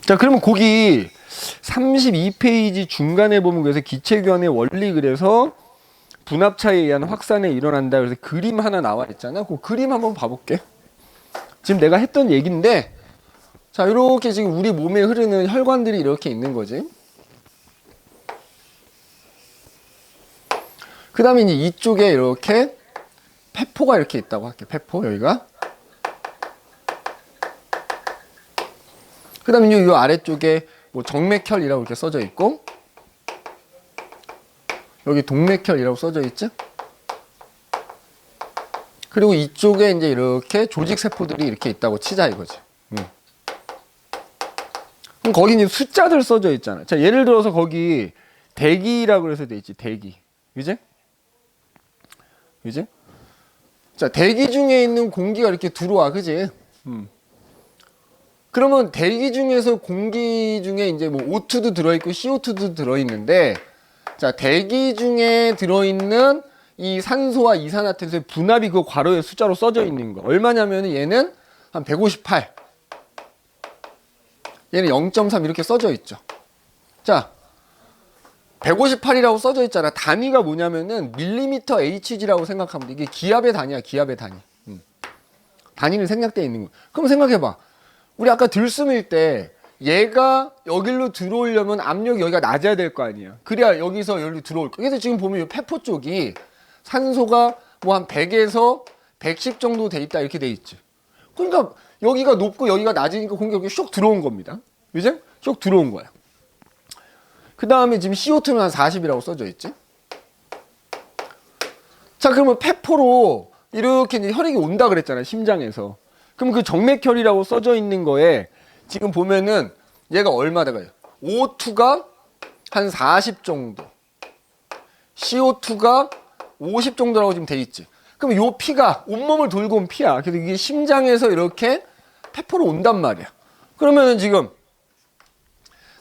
자, 그러면 거기 32페이지 중간에 보면 그래서 기체교환의 원리 그래서 분압 차이에 의한 확산에 일어난다. 그래서 그림 하나 나와 있잖아. 그 그림 한번 봐볼게. 지금 내가 했던 얘기인데, 자, 이렇게 지금 우리 몸에 흐르는 혈관들이 이렇게 있는 거지. 그 다음에 이제 이쪽에 이렇게 폐포가 이렇게 있다고 할게. 폐포, 여기가. 그 다음에 이 아래쪽에 뭐 정맥혈이라고 이렇게 써져 있고, 여기 동맥혈이라고 써져 있죠? 그리고 이쪽에 이제 이렇게 조직세포들이 이렇게 있다고 치자 이거지. 그럼 거기 이제 숫자들 써져 있잖아. 자, 예를 들어서 거기 대기라고 그래서 돼 있지. 대기. 그지? 그지? 자, 대기 중에 있는 공기가 이렇게 들어와. 그지? 그러면 대기 중에서 공기 중에 이제 뭐 O2도 들어있고 CO2도 들어있는데, 자, 대기 중에 들어있는 이 산소와 이산화탄소의 분압이 그 괄호의 숫자로 써져 있는 거. 얼마냐면 얘는 한 158. 얘는 0.3 이렇게 써져 있죠. 자, 158이라고 써져 있잖아. 단위가 뭐냐면은 밀리미터 HG라고 생각하면 돼. 이게 기압의 단위야, 기압의 단위. 단위는 생략되어 있는 거. 그럼 생각해봐. 우리 아까 들숨일 때 얘가 여기로 들어오려면 압력이 여기가 낮아야 될 거 아니야. 그래야 여기서 여기로 들어올 거. 그래서 지금 보면 이 폐포 쪽이 산소가 뭐 한 100에서 110 정도 돼 있다 이렇게 돼 있지. 그러니까 여기가 높고 여기가 낮으니까 공기가 여기 쏙 들어온 겁니다. 그죠? 쏙 들어온 거야. 그 다음에 지금 CO2는 한 40이라고 써져 있지. 자, 그러면 폐포로 이렇게 이제 혈액이 온다 그랬잖아요. 심장에서. 그럼 그 정맥혈이라고 써져 있는 거에 지금 보면은 얘가 얼마다 가요? O2가 한 40 정도, CO2가 50 정도라고 지금 돼 있지. 그럼 요 피가 온몸을 돌고 온 피야. 그래서 이게 심장에서 이렇게 폐포로 온단 말이야. 그러면은 지금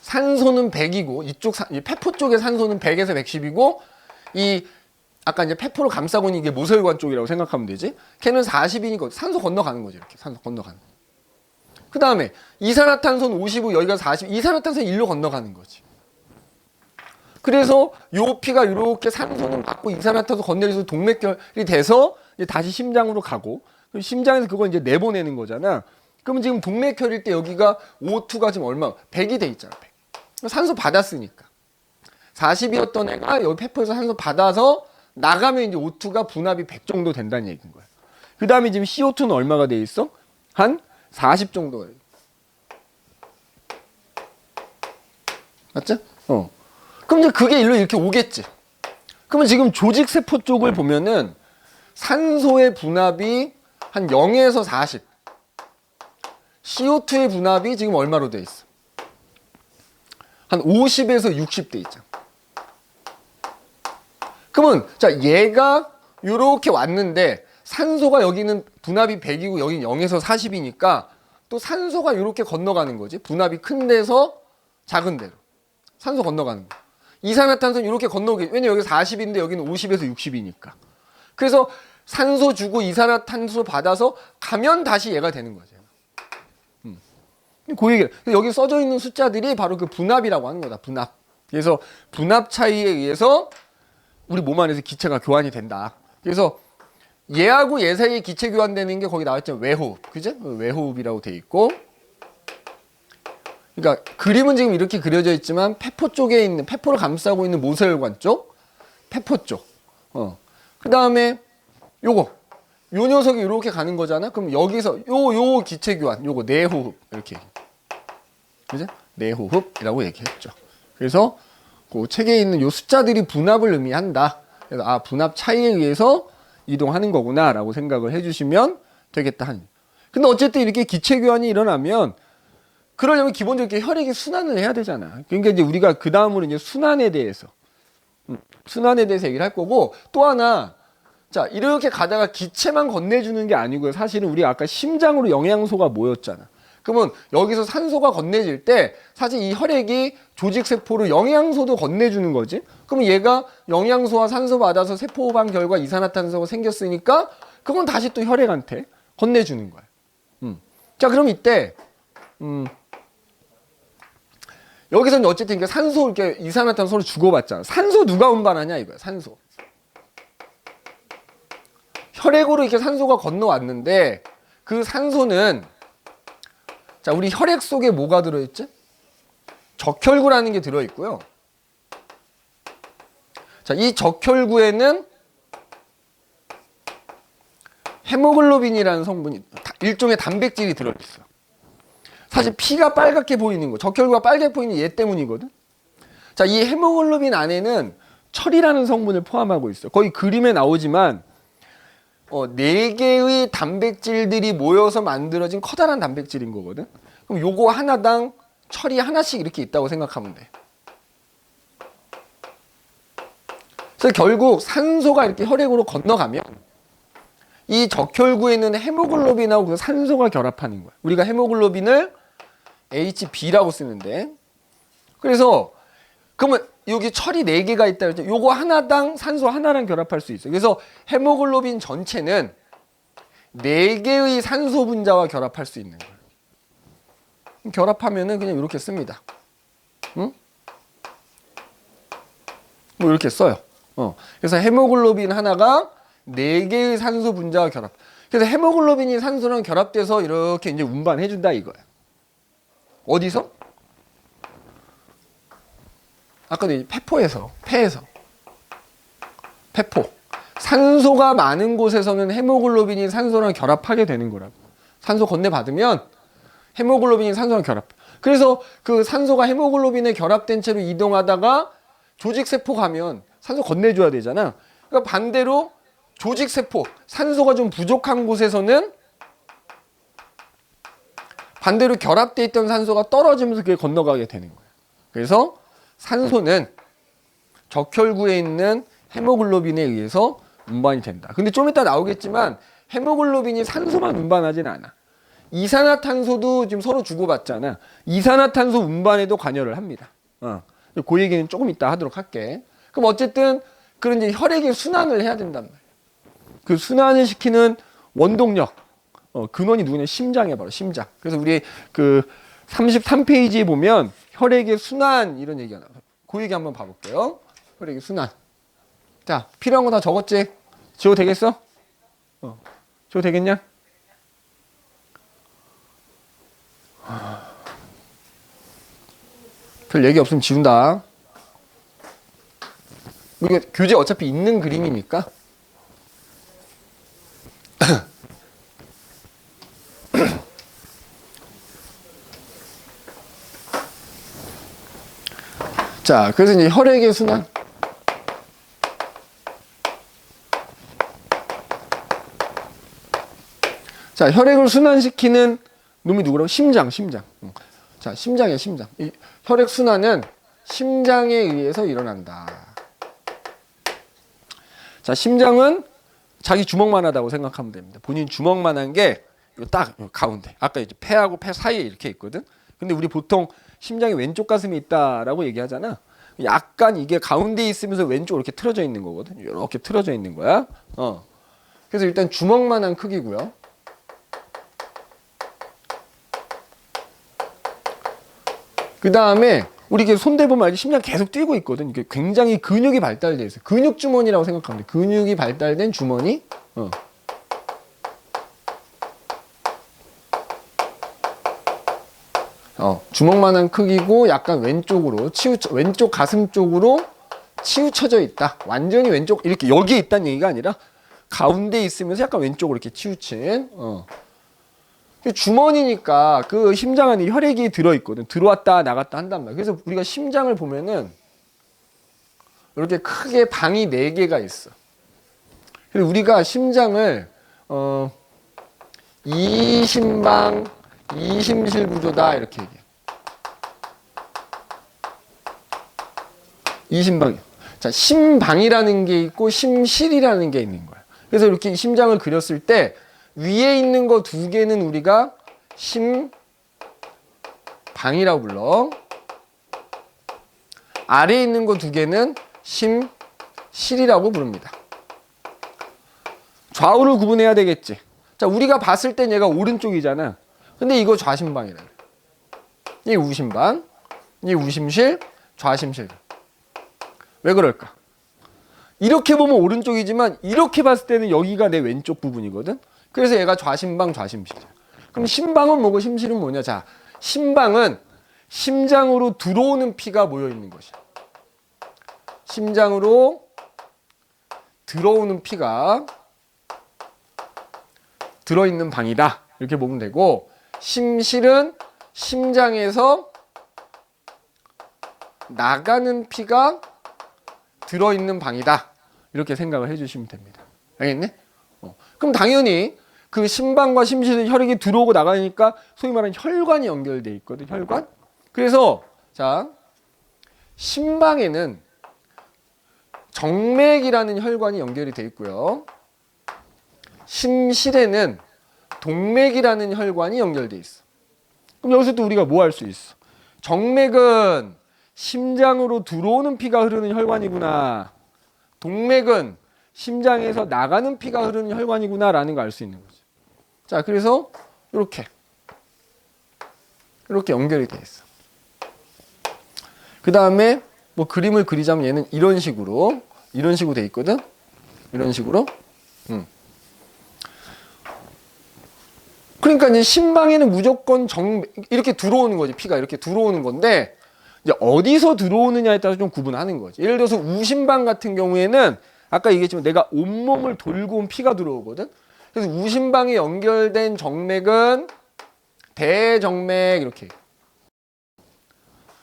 산소는 100이고 이쪽 이 폐포 쪽의 산소는 100에서 110이고 이 아까 이제 폐포로 감싸고 있는 이게 모세혈관 쪽이라고 생각하면 되지. 걔는 40이니까 산소 건너가는 거지. 이렇게 산소 건너가는. 그 다음에 이산화탄소는 50이고 여기가 40. 이산화탄소는 1로 건너가는 거지. 그래서 요 피가 이렇게 산소는 받고 이산화탄소 건네려서 동맥혈이 돼서 이제 다시 심장으로 가고 그럼 심장에서 그걸 이제 내보내는 거잖아. 그러면 지금 동맥혈일 때 여기가 O2가 지금 얼마? 100이 돼 있잖아. 100. 산소 받았으니까. 40이었던 애가 여기 폐포에서 산소 받아서 나가면 이제 O2가 분압이 100 정도 된다는 얘기인 거야. 그 다음에 지금 CO2는 얼마가 돼 있어? 한 40 정도가 돼. 맞죠? 그럼 이제 그게 일로 이렇게 오겠지. 그러면 지금 조직세포 쪽을 보면은 산소의 분압이 한 0에서 40. CO2의 분압이 지금 얼마로 돼 있어? 한 50에서 60 돼 있잖아. 그러면 자 얘가 이렇게 왔는데 산소가 여기는 분압이 100이고 여기는 0에서 40이니까 또 산소가 이렇게 건너가는 거지. 분압이 큰 데서 작은 데로. 산소 건너가는 거. 이산화탄소는 이렇게 건너오게. 왜냐면 여기 40인데 여기는 50에서 60이니까. 그래서 산소 주고 이산화탄소 받아서 가면 다시 얘가 되는 거죠. 그 얘기. 여기 써져 있는 숫자들이 바로 그 분압이라고 하는 거다. 분압. 그래서 분압 차이에 의해서 우리 몸 안에서 기체가 교환이 된다. 그래서 얘하고 얘 사이에 기체 교환되는 게 거기 나왔잖아요. 외호흡. 그죠? 외호흡이라고 돼 있고. 그러니까 그림은 지금 이렇게 그려져 있지만 폐포 쪽에 있는 폐포를 감싸고 있는 모세혈관 쪽, 폐포 쪽. 그 다음에 요거 요 녀석이 이렇게 가는 거잖아. 그럼 여기서 요 기체 교환, 요거 내호흡 이렇게. 그죠? 내호흡이라고 얘기했죠. 그래서 그 책에 있는 요 숫자들이 분압을 의미한다. 그래서 분압 차이에 의해서 이동하는 거구나라고 생각을 해주시면 되겠다. 근데 어쨌든 이렇게 기체 교환이 일어나면 그러려면 기본적으로 혈액이 순환을 해야 되잖아. 그러니까 이제 우리가 그 다음으로 이제 순환에 대해서 얘기를 할 거고 또 하나 자 이렇게 가다가 기체만 건네주는 게 아니고요. 사실은 우리가 아까 심장으로 영양소가 모였잖아. 그러면 여기서 산소가 건네질 때 사실 이 혈액이 조직세포로 영양소도 건네주는 거지. 그러면 얘가 영양소와 산소 받아서 세포호흡한 결과 이산화탄소가 생겼으니까 그건 다시 또 혈액한테 건네주는 거야. 자 그럼 이때 여기서는 어쨌든 이게 산소 이렇게 이산화탄소 서로 주고받잖아. 산소 누가 운반하냐 이거야. 산소. 혈액으로 이렇게 산소가 건너왔는데 그 산소는 자, 우리 혈액 속에 뭐가 들어있지? 적혈구라는 게 들어있고요. 자, 이 적혈구에는 헤모글로빈이라는 성분이 일종의 단백질이 들어있어. 사실 피가 빨갛게 보이는 거, 적혈구가 빨갛게 보이는 얘 때문이거든. 자, 이 헤모글로빈 안에는 철이라는 성분을 포함하고 있어. 거의 그림에 나오지만 4개의 단백질들이 모여서 만들어진 커다란 단백질인 거거든. 그럼 요거 하나당 철이 하나씩 이렇게 있다고 생각하면 돼. 그래서 결국 산소가 이렇게 혈액으로 건너가면 이 적혈구에는 헤모글로빈하고 그 산소가 결합하는 거야. 우리가 헤모글로빈을 HB라고 쓰는데, 그래서 그러면 여기 철이 4개가 있다 그랬죠. 요거 하나당 산소 하나랑 결합할 수 있어요. 그래서 헤모글로빈 전체는 4개의 산소 분자와 결합할 수 있는 거예요. 결합하면은 그냥 이렇게 씁니다. 응? 뭐 이렇게 써요. 그래서 헤모글로빈 하나가 4개의 산소 분자와 결합. 그래서 헤모글로빈이 산소랑 결합돼서 이렇게 이제 운반해 준다 이거야. 어디서? 아까도 폐포에서, 폐에서. 폐포. 산소가 많은 곳에서는 헤모글로빈이 산소랑 결합하게 되는 거라고. 산소 건네받으면 헤모글로빈이 산소랑 결합. 그래서 그 산소가 헤모글로빈에 결합된 채로 이동하다가 조직세포 가면 산소 건네줘야 되잖아. 그러니까 반대로 조직세포, 산소가 좀 부족한 곳에서는 반대로 결합돼 있던 산소가 떨어지면서 그게 건너가게 되는 거예요. 그래서 산소는 적혈구에 있는 헤모글로빈에 의해서 운반이 된다. 근데 좀 이따 나오겠지만 헤모글로빈이 산소만 운반하진 않아. 이산화탄소도 지금 서로 주고받잖아. 이산화탄소 운반에도 관여를 합니다. 그 얘기는 조금 이따 하도록 할게. 그럼 어쨌든 그런 이제 혈액의 순환을 해야 된단 말이야. 그 순환을 시키는 원동력, 근원이 누구냐? 심장이야, 바로 심장. 그래서 우리 그 33페이지에 보면 혈액의 순환 이런 얘기가 나와요. 그 얘기 한번 봐볼게요. 혈액의 순환. 자, 필요한 거 다 적었지? 지워도 되겠어? 지워도 되겠냐? 별 얘기 없으면 지운다. 이거 교재 어차피 있는 그림이니까. 자, 그래서 이제 혈액의 순환. 자, 혈액을 순환시키는 놈이 누구라고? 심장. 자, 심장이야, 심장. 이 혈액 순환은 심장에 의해서 일어난다. 자, 심장은 자기 주먹만 하다고 생각하면 됩니다. 본인 주먹만 한 게 딱 가운데. 아까 이제 폐하고 폐 사이에 이렇게 있거든. 근데 우리 보통 심장이 왼쪽 가슴에 있다라고 얘기하잖아. 약간 이게 가운데 있으면서 왼쪽으로 이렇게 틀어져 있는 거거든. 이렇게 틀어져 있는 거야. 그래서 일단 주먹만한 크기고요. 그 다음에 우리 이게 손 대보면 알지? 심장 계속 뛰고 있거든. 이게 굉장히 근육이 발달돼 있어요. 근육 주머니라고 생각하면 돼. 근육이 발달된 주머니. 주먹만한 크기고 약간 왼쪽으로 왼쪽 가슴 쪽으로 치우쳐져 있다. 완전히 왼쪽 이렇게 여기에 있다는 얘기가 아니라 가운데 있으면서 약간 왼쪽으로 이렇게 치우친. 주머니니까 그 심장 안에 혈액이 들어있거든. 들어왔다 나갔다 한단 말이야. 그래서 우리가 심장을 보면은 이렇게 크게 방이 4개가 있어. 그래서 우리가 심장을 이심방, 이심실 구조다 이렇게 얘기해. 이심방. 자, 심방이라는 게 있고 심실이라는 게 있는 거야. 그래서 이렇게 심장을 그렸을 때 위에 있는 거 2개는 우리가 심방이라고 불러. 아래에 있는 거 2개는 심실이라고 부릅니다. 좌우를 구분해야 되겠지. 자, 우리가 봤을 땐 얘가 오른쪽이잖아. 근데 이거 좌심방이라 그래. 이게 우심방. 이 우심실, 좌심실. 왜 그럴까? 이렇게 보면 오른쪽이지만 이렇게 봤을 때는 여기가 내 왼쪽 부분이거든. 그래서 얘가 좌심방, 좌심실이야. 그럼 심방은 뭐고 심실은 뭐냐? 자, 심방은 심장으로 들어오는 피가 모여 있는 것이야. 심장으로 들어오는 피가 들어있는 방이다. 이렇게 보면 되고, 심실은 심장에서 나가는 피가 들어있는 방이다. 이렇게 생각을 해주시면 됩니다. 알겠네? 그럼 당연히 그 심방과 심실에 혈액이 들어오고 나가니까 소위 말하는 혈관이 연결돼 있거든. 혈관. 그래서 자, 심방에는 정맥이라는 혈관이 연결이 돼 있고요. 심실에는 동맥이라는 혈관이 연결돼 있어. 그럼 여기서 또 우리가 뭐 할 수 있어? 정맥은 심장으로 들어오는 피가 흐르는 혈관이구나. 동맥은 심장에서 나가는 피가 흐르는 혈관이구나 라는 걸 알 수 있는 거죠. 자, 그래서 이렇게 연결이 돼 있어. 그 다음에 뭐 그림을 그리자면 얘는 이런 식으로 돼 있거든. 이런 식으로. 그러니까 이제 심방에는 무조건 이렇게 들어오는 거지. 피가 이렇게 들어오는 건데, 이제 어디서 들어오느냐에 따라서 좀 구분하는 거지. 예를 들어서 우심방 같은 경우에는 아까 얘기했지만 내가 온몸을 돌고 온 피가 들어오거든. 그래서 우심방에 연결된 정맥은 대정맥 이렇게.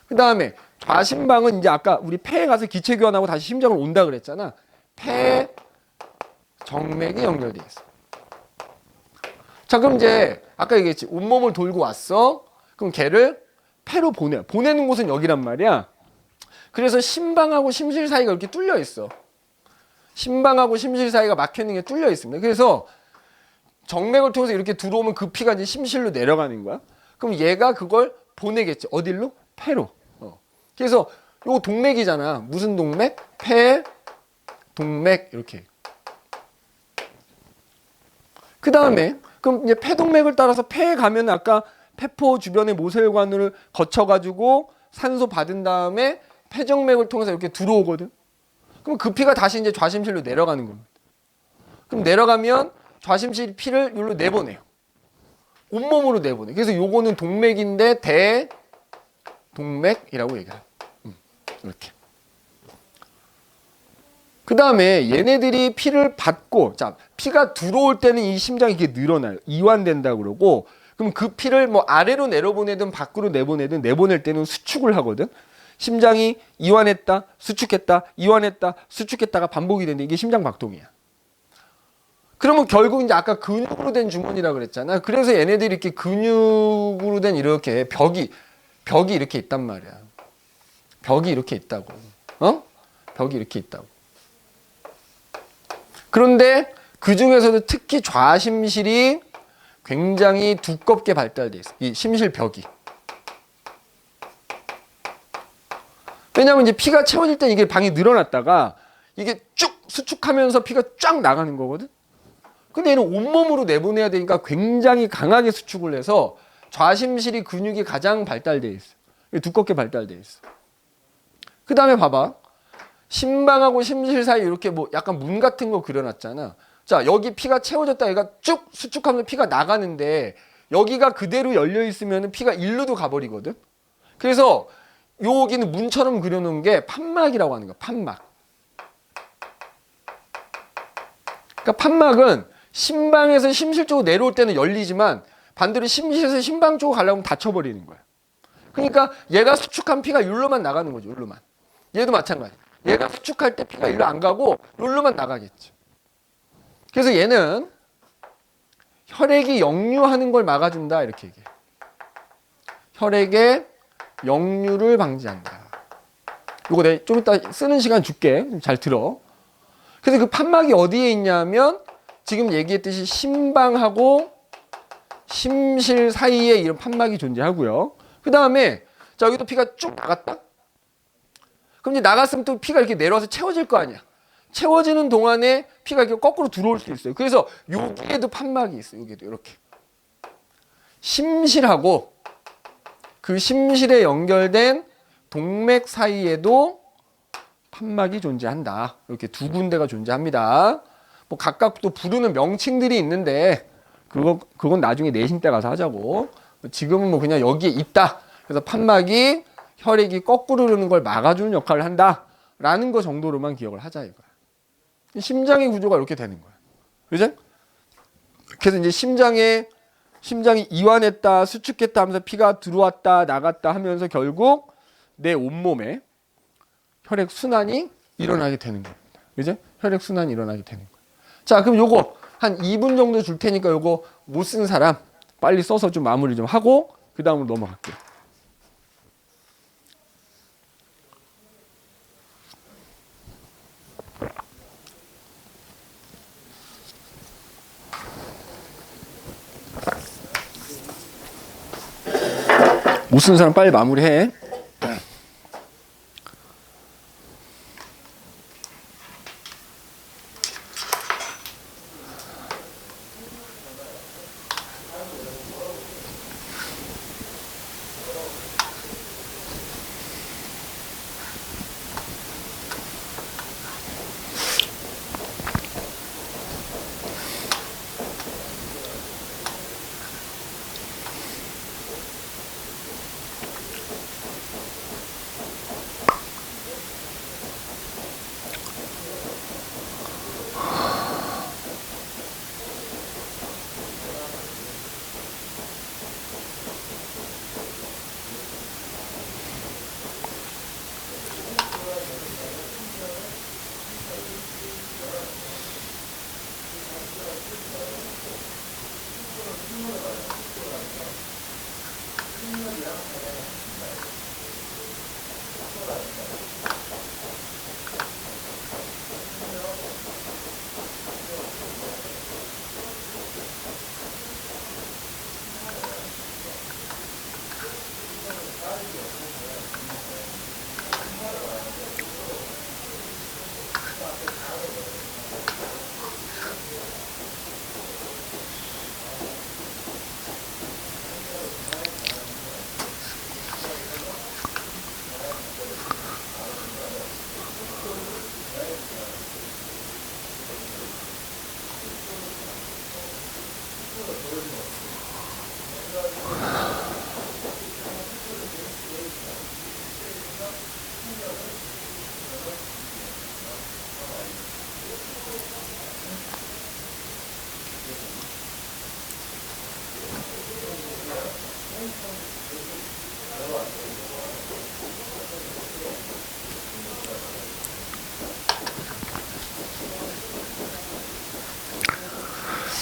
그 다음에 좌심방은 이제 아까 우리 폐에 가서 기체 교환하고 다시 심장으로 온다 그랬잖아. 폐 정맥이 연결돼 있어. 자, 그럼 이제 아까 얘기했지. 온몸을 돌고 왔어. 그럼 걔를 폐로 보내. 보내는 곳은 여기란 말이야. 그래서 심방하고 심실 사이가 이렇게 뚫려 있어. 심방하고 심실 사이가 막혀 있는 게 뚫려 있습니다. 그래서 정맥을 통해서 이렇게 들어오면 그 피가 이제 심실로 내려가는 거야. 그럼 얘가 그걸 보내겠지. 어딜로? 폐로. 그래서 요거 동맥이잖아. 무슨 동맥? 폐, 동맥 이렇게. 그 다음에 그럼 이제 폐동맥을 따라서 폐에 가면 아까 폐포 주변의 모세혈관을 거쳐가지고 산소 받은 다음에 폐정맥을 통해서 이렇게 들어오거든. 그럼 그 피가 다시 이제 좌심실로 내려가는 겁니다. 그럼 내려가면 좌심실 피를 여기로 내보내요. 온몸으로 내보내. 그래서 요거는 동맥인데 대동맥이라고 얘기해요. 이렇게. 그 다음에 얘네들이 피를 받고, 자, 피가 들어올 때는 이 심장이 이렇게 늘어나요. 이완된다고 그러고, 그럼 그 피를 뭐 아래로 내려보내든 밖으로 내보내든 내보낼 때는 수축을 하거든. 심장이 이완했다, 수축했다, 이완했다, 수축했다가 반복이 되는데 이게 심장 박동이야. 그러면 결국 이제 아까 근육으로 된 주머니라 그랬잖아. 그래서 얘네들이 이렇게 근육으로 된 이렇게 벽이 이렇게 있단 말이야. 벽이 이렇게 있다고. 벽이 이렇게 있다고. 그런데 그 중에서도 특히 좌심실이 굉장히 두껍게 발달돼 있어. 이 심실벽이. 왜냐하면 이제 피가 채워질 때 이게 방이 늘어났다가 이게 쭉 수축하면서 피가 쫙 나가는 거거든. 근데 얘는 온몸으로 내보내야 되니까 굉장히 강하게 수축을 해서 좌심실이 근육이 가장 발달돼 있어. 두껍게 발달돼 있어. 그 다음에 봐봐. 심방하고 심실 사이 이렇게 뭐 약간 문 같은 거 그려놨잖아. 자, 여기 피가 채워졌다 얘가 쭉 수축하면서 피가 나가는데 여기가 그대로 열려 있으면 피가 일루도 가버리거든. 그래서 여기는 문처럼 그려놓은 게 판막이라고 하는 거야. 판막. 그러니까 판막은 심방에서 심실 쪽으로 내려올 때는 열리지만 반대로 심실에서 심방 쪽으로 가려면 닫혀버리는 거야. 그러니까 얘가 수축한 피가 여기로만 나가는 거죠. 여기로만. 얘도 마찬가지. 얘가 수축할 때 피가 일로 안 가고 여기로만 나가겠죠. 그래서 얘는 혈액이 역류하는 걸 막아준다 이렇게 얘기해. 혈액의 역류를 방지한다. 이거 내가 좀 이따 쓰는 시간 줄게. 잘 들어. 그래서 그 판막이 어디에 있냐면 지금 얘기했듯이 심방하고 심실 사이에 이런 판막이 존재하고요. 그 다음에 자 여기도 피가 쭉 나갔다. 그럼 이제 나갔으면 또 피가 이렇게 내려와서 채워질 거 아니야. 채워지는 동안에 피가 이렇게 거꾸로 들어올 수 있어요. 그래서 여기에도 판막이 있어요. 여기도 이렇게. 심실하고 그 심실에 연결된 동맥 사이에도 판막이 존재한다. 이렇게 두 군데가 존재합니다. 뭐 각각 또 부르는 명칭들이 있는데 그건 나중에 내신 때 가서 하자고. 지금은 뭐 그냥 여기에 있다. 그래서 판막이 혈액이 거꾸로 흐르는 걸 막아주는 역할을 한다. 라는 거 정도로만 기억을 하자 이거야. 심장의 구조가 이렇게 되는 거야. 그죠? 그래서 이제 심장이 이완했다, 수축했다 하면서 피가 들어왔다, 나갔다 하면서 결국 내 온몸에 혈액 순환이 일어나게 되는 겁니다. 그죠? 혈액 순환이 일어나게 되는 거야. 자, 그럼 요거 한 2분 정도 줄 테니까 요거 못 쓴 사람 빨리 써서 좀 마무리 좀 하고 그 다음으로 넘어갈게요. 못 쓴 사람 빨리 마무리해.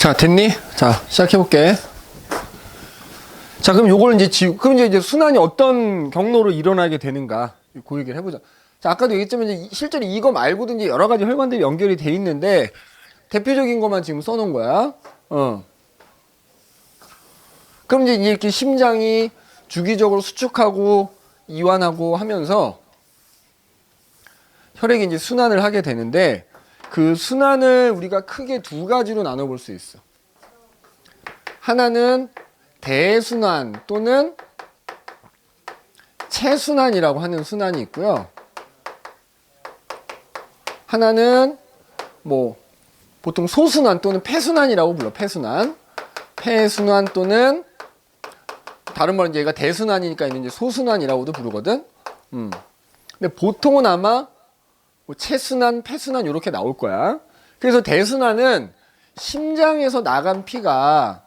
자, 됐니? 자, 시작해볼게. 자, 그럼 요걸 그럼 이제 순환이 어떤 경로로 일어나게 되는가, 그 얘기를 해보자. 자, 아까도 얘기했지만, 이제 실제로 이거 말고도 이제 여러 가지 혈관들이 연결이 돼 있는데, 대표적인 것만 지금 써놓은 거야. 그럼 이제 이렇게 심장이 주기적으로 수축하고, 이완하고 하면서, 혈액이 이제 순환을 하게 되는데, 그 순환을 우리가 크게 두 가지로 나눠볼 수 있어. 하나는 대순환 또는 체순환이라고 하는 순환이 있고요. 하나는 뭐 보통 소순환 또는 폐순환이라고 불러. 폐순환 또는 다른 말은 얘가 대순환이니까 이제 소순환이라고도 부르거든. 근데 보통은 아마 뭐 체순환, 폐순환 이렇게 나올 거야. 그래서 대순환은 심장에서 나간 피가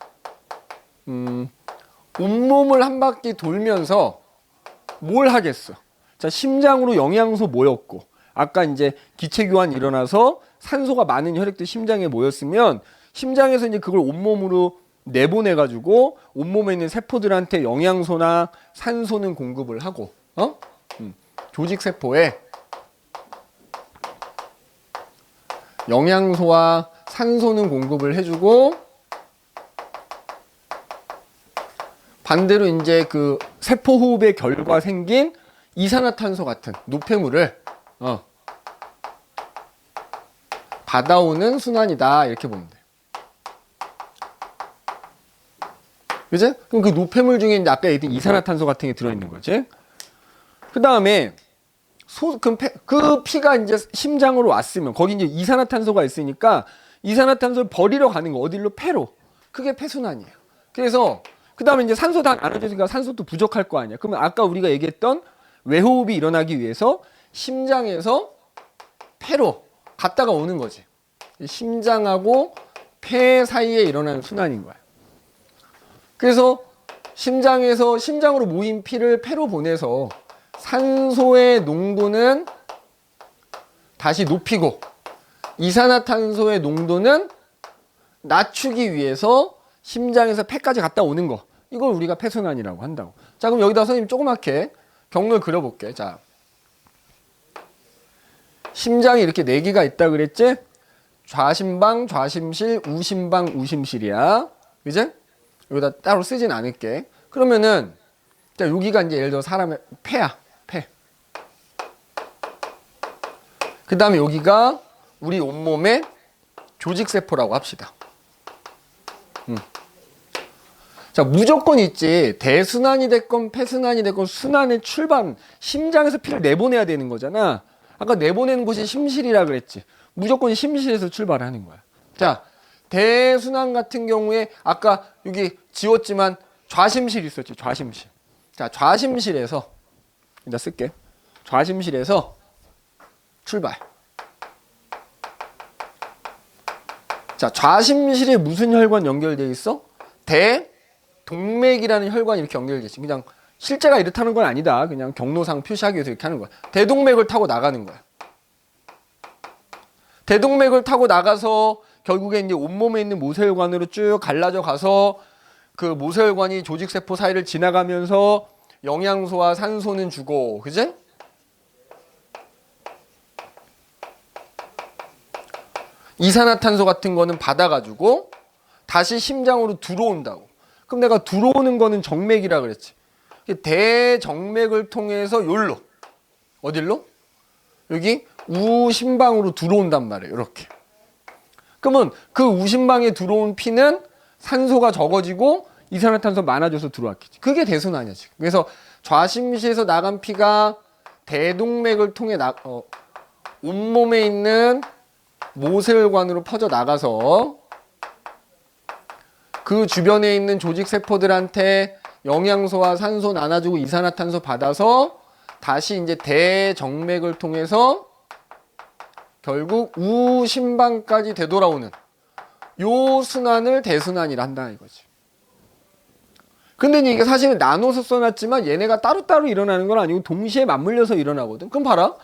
온몸을 한 바퀴 돌면서 뭘 하겠어? 자, 심장으로 영양소 모였고 아까 이제 기체 교환 일어나서 산소가 많은 혈액들 심장에 모였으면 심장에서 이제 그걸 온몸으로 내보내 가지고 온몸에 있는 세포들한테 영양소나 산소는 공급을 하고 조직 세포에 영양소와 산소는 공급을 해주고 반대로 이제 그 세포 호흡의 결과 생긴 이산화탄소 같은 노폐물을 받아오는 순환이다 이렇게 보면 돼. 그지? 그럼 그 노폐물 중에 이제 아까 얘기했던 이산화탄소 같은 게 들어있는 거지. 그 다음에 그 피가 이제 심장으로 왔으면 거기 이제 이산화탄소가 있으니까 이산화탄소를 버리러 가는 거 어디로? 폐로. 그게 폐순환이에요. 그래서 그 다음에 이제 산소 다 나눠졌으니까 산소도 부족할 거 아니야. 그러면 아까 우리가 얘기했던 외호흡이 일어나기 위해서 심장에서 폐로 갔다가 오는 거지. 심장하고 폐 사이에 일어나는 순환인 거야. 그래서 심장으로 모인 피를 폐로 보내서 산소의 농도는 다시 높이고 이산화탄소의 농도는 낮추기 위해서 심장에서 폐까지 갔다 오는 거. 이걸 우리가 폐순환이라고 한다고. 자, 그럼 여기다 선생님 조그맣게 경로를 그려볼게. 자, 심장이 이렇게 4개가 있다 그랬지? 좌심방, 좌심실, 우심방, 우심실이야. 그지? 여기다 따로 쓰진 않을게. 그러면은 자, 여기가 이제 예를 들어 사람의 폐야. 폐. 그 다음에 여기가 우리 온몸의 조직세포라고 합시다. 자, 무조건 있지. 대순환이 됐건 폐순환이 됐건 순환의 출발, 심장에서 피를 내보내야 되는 거잖아. 아까 내보내는 곳이 심실이라 그랬지. 무조건 심실에서 출발하는 거야. 자, 대순환 같은 경우에 아까 여기 지웠지만 좌심실 있었지. 좌심실. 자, 좌심실에서 일단 쓸게. 좌심실에서 출발. 자, 좌심실에 무슨 혈관 연결되어 있어? 대동맥이라는 혈관이 이렇게 연결되어 있지. 그냥 실제가 이렇다는 건 아니다. 그냥 경로상 표시하기 위해서 이렇게 하는 거야. 대동맥을 타고 나가는 거야. 대동맥을 타고 나가서 결국에 이제 온몸에 있는 모세혈관으로 쭉 갈라져 가서 그 모세혈관이 조직세포 사이를 지나가면서 영양소와 산소는 주고, 그지? 이산화탄소 같은 거는 받아가지고 다시 심장으로 들어온다고. 그럼 내가 들어오는 거는 정맥이라 그랬지. 대정맥을 통해서 요로 어딜로? 여기 우심방으로 들어온단 말이에요. 이렇게. 그러면 그 우심방에 들어온 피는 산소가 적어지고 이산화탄소 많아져서 들어왔겠지. 그게 대순환이야 지금. 그래서 좌심실에서 나간 피가 대동맥을 통해 온몸에 있는 모세혈관으로 퍼져 나가서 그 주변에 있는 조직세포들한테 영양소와 산소 나눠주고 이산화탄소 받아서 다시 이제 대정맥을 통해서 결국 우심방까지 되돌아오는 요 순환을 대순환이라 한다 이거지. 근데 이게 사실은 나눠서 써놨지만 얘네가 따로따로 일어나는 건 아니고 동시에 맞물려서 일어나거든. 그럼 봐라.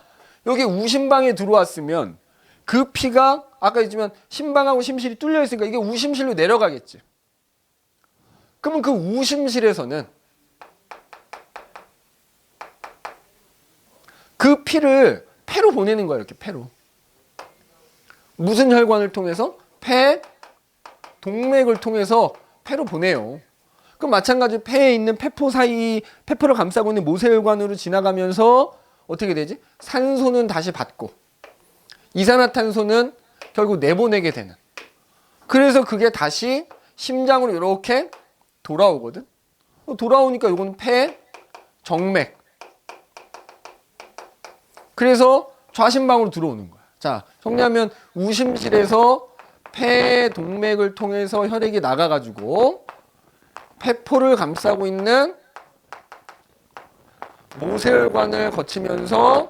여기 우심방에 들어왔으면 그 피가 아까 했지만 심방하고 심실이 뚫려 있으니까 이게 우심실로 내려가겠지. 그러면 그 우심실에서는 그 피를 폐로 보내는 거야. 이렇게 폐로. 무슨 혈관을 통해서? 폐, 동맥을 통해서 폐로 보내요. 그럼 마찬가지로 폐에 있는 폐포 사이, 폐포를 감싸고 있는 모세혈관으로 지나가면서 어떻게 되지? 산소는 다시 받고 이산화탄소는 결국 내보내게 되는. 그래서 그게 다시 심장으로 이렇게 돌아오거든. 돌아오니까 이건 폐, 정맥. 그래서 좌심방으로 들어오는 거야. 자, 정리하면 우심실에서 폐, 동맥을 통해서 혈액이 나가가지고 폐포를 감싸고 있는 모세혈관을 거치면서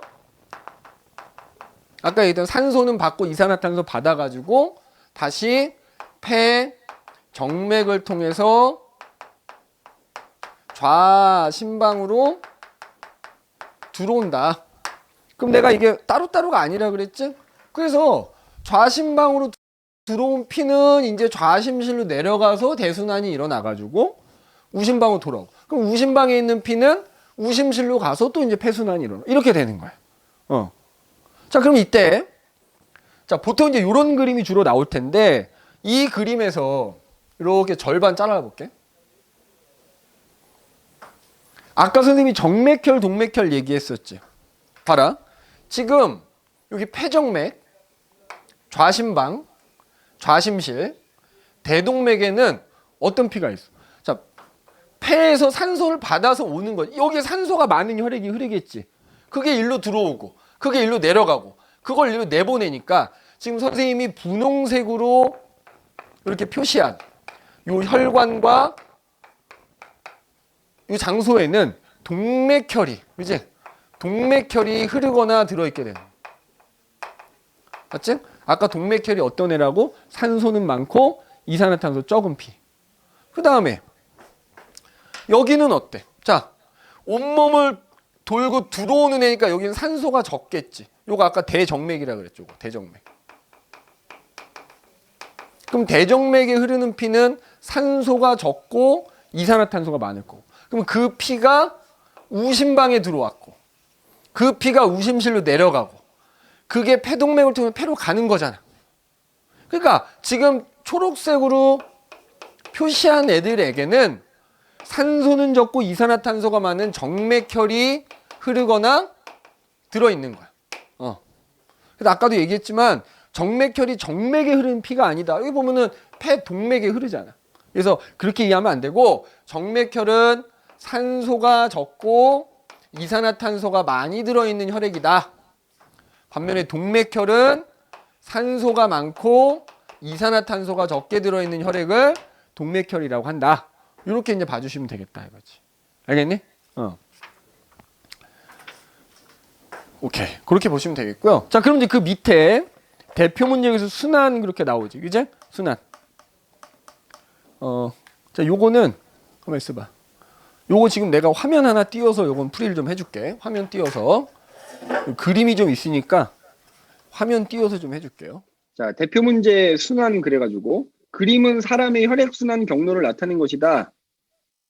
아까 얘기했던 산소는 받고 이산화탄소 받아가지고 다시 폐, 정맥을 통해서 좌심방으로 들어온다. 그럼 내가 이게 따로따로가 아니라 그랬지? 그래서 좌심방으로 들어온 피는 이제 좌심실로 내려가서 대순환이 일어나가지고 우심방으로 돌아오고. 그럼 우심방에 있는 피는 우심실로 가서 또 이제 폐순환이 일어나. 이렇게 되는 거야. 자, 그럼 이때 자, 보통 이제 이런 그림이 주로 나올 텐데 이 그림에서 이렇게 절반 잘라볼게. 아까 선생님이 정맥혈, 동맥혈 얘기했었지. 봐라. 지금 여기 폐정맥, 좌심방, 좌심실, 대동맥에는 어떤 피가 있어? 자, 폐에서 산소를 받아서 오는 거지. 여기에 산소가 많은 혈액이 흐르겠지. 그게 일로 들어오고 그게 일로 내려가고 그걸 일로 내보내니까 지금 선생님이 분홍색으로 이렇게 표시한 요 혈관과 이 장소에는 동맥혈이, 그지? 동맥혈이 흐르거나 들어있게 되는. 맞지? 아까 동맥혈이 어떤 애라고? 산소는 많고 이산화탄소 적은 피. 그 다음에 여기는 어때? 자, 온몸을 돌고 들어오는 애니까 여기는 산소가 적겠지. 요거 아까 대정맥이라 그랬죠. 대정맥. 그럼 대정맥에 흐르는 피는 산소가 적고 이산화탄소가 많을 거고. 그럼 그 피가 우심방에 들어왔고 그 피가 우심실로 내려가고 그게 폐동맥을 통해 폐로 가는 거잖아. 그러니까 지금 초록색으로 표시한 애들에게는 산소는 적고 이산화탄소가 많은 정맥혈이 흐르거나 들어있는 거야. 그래서 아까도 얘기했지만 정맥혈이 정맥에 흐르는 피가 아니다. 여기 보면은 폐동맥에 흐르잖아. 그래서 그렇게 이해하면 안 되고 정맥혈은 산소가 적고 이산화탄소가 많이 들어있는 혈액이다. 반면에 동맥혈은 산소가 많고 이산화탄소가 적게 들어있는 혈액을 동맥혈이라고 한다. 이렇게 이제 봐주시면 되겠다 이거지. 알겠니? 오케이. 그렇게 보시면 되겠고요. 자, 그럼 이제 그 밑에 대표 문제에서 순환 그렇게 나오지. 그지? 순환. 자, 요거는 가만 있어봐. 요거 지금 내가 화면 하나 띄워서 요건 풀이를 좀 해줄게. 화면 띄워서 그림이 좀 있으니까 화면 띄워서 좀 해줄게요. 자, 대표 문제 순환 그래가지고 그림은 사람의 혈액순환 경로를 나타낸 것이다.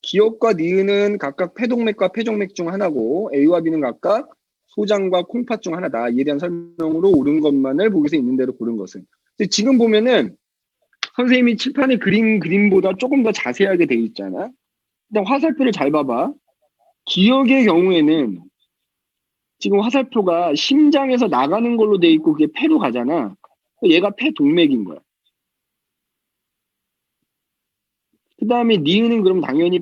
기역과 니은은 각각 폐동맥과 폐정맥 중 하나고 A와 B는 각각 소장과 콩팥 중 하나다. 이에 대한 설명으로 옳은 것만을 보기서 있는 대로 고른 것은. 근데 지금 보면은 선생님이 칠판에 그림보다 조금 더 자세하게 돼 있잖아. 일단 화살표를 잘 봐봐. 기역의 경우에는 지금 화살표가 심장에서 나가는 걸로 돼 있고 그게 폐로 가잖아. 얘가 폐동맥인 거야. 그 다음에 니은은 그럼 당연히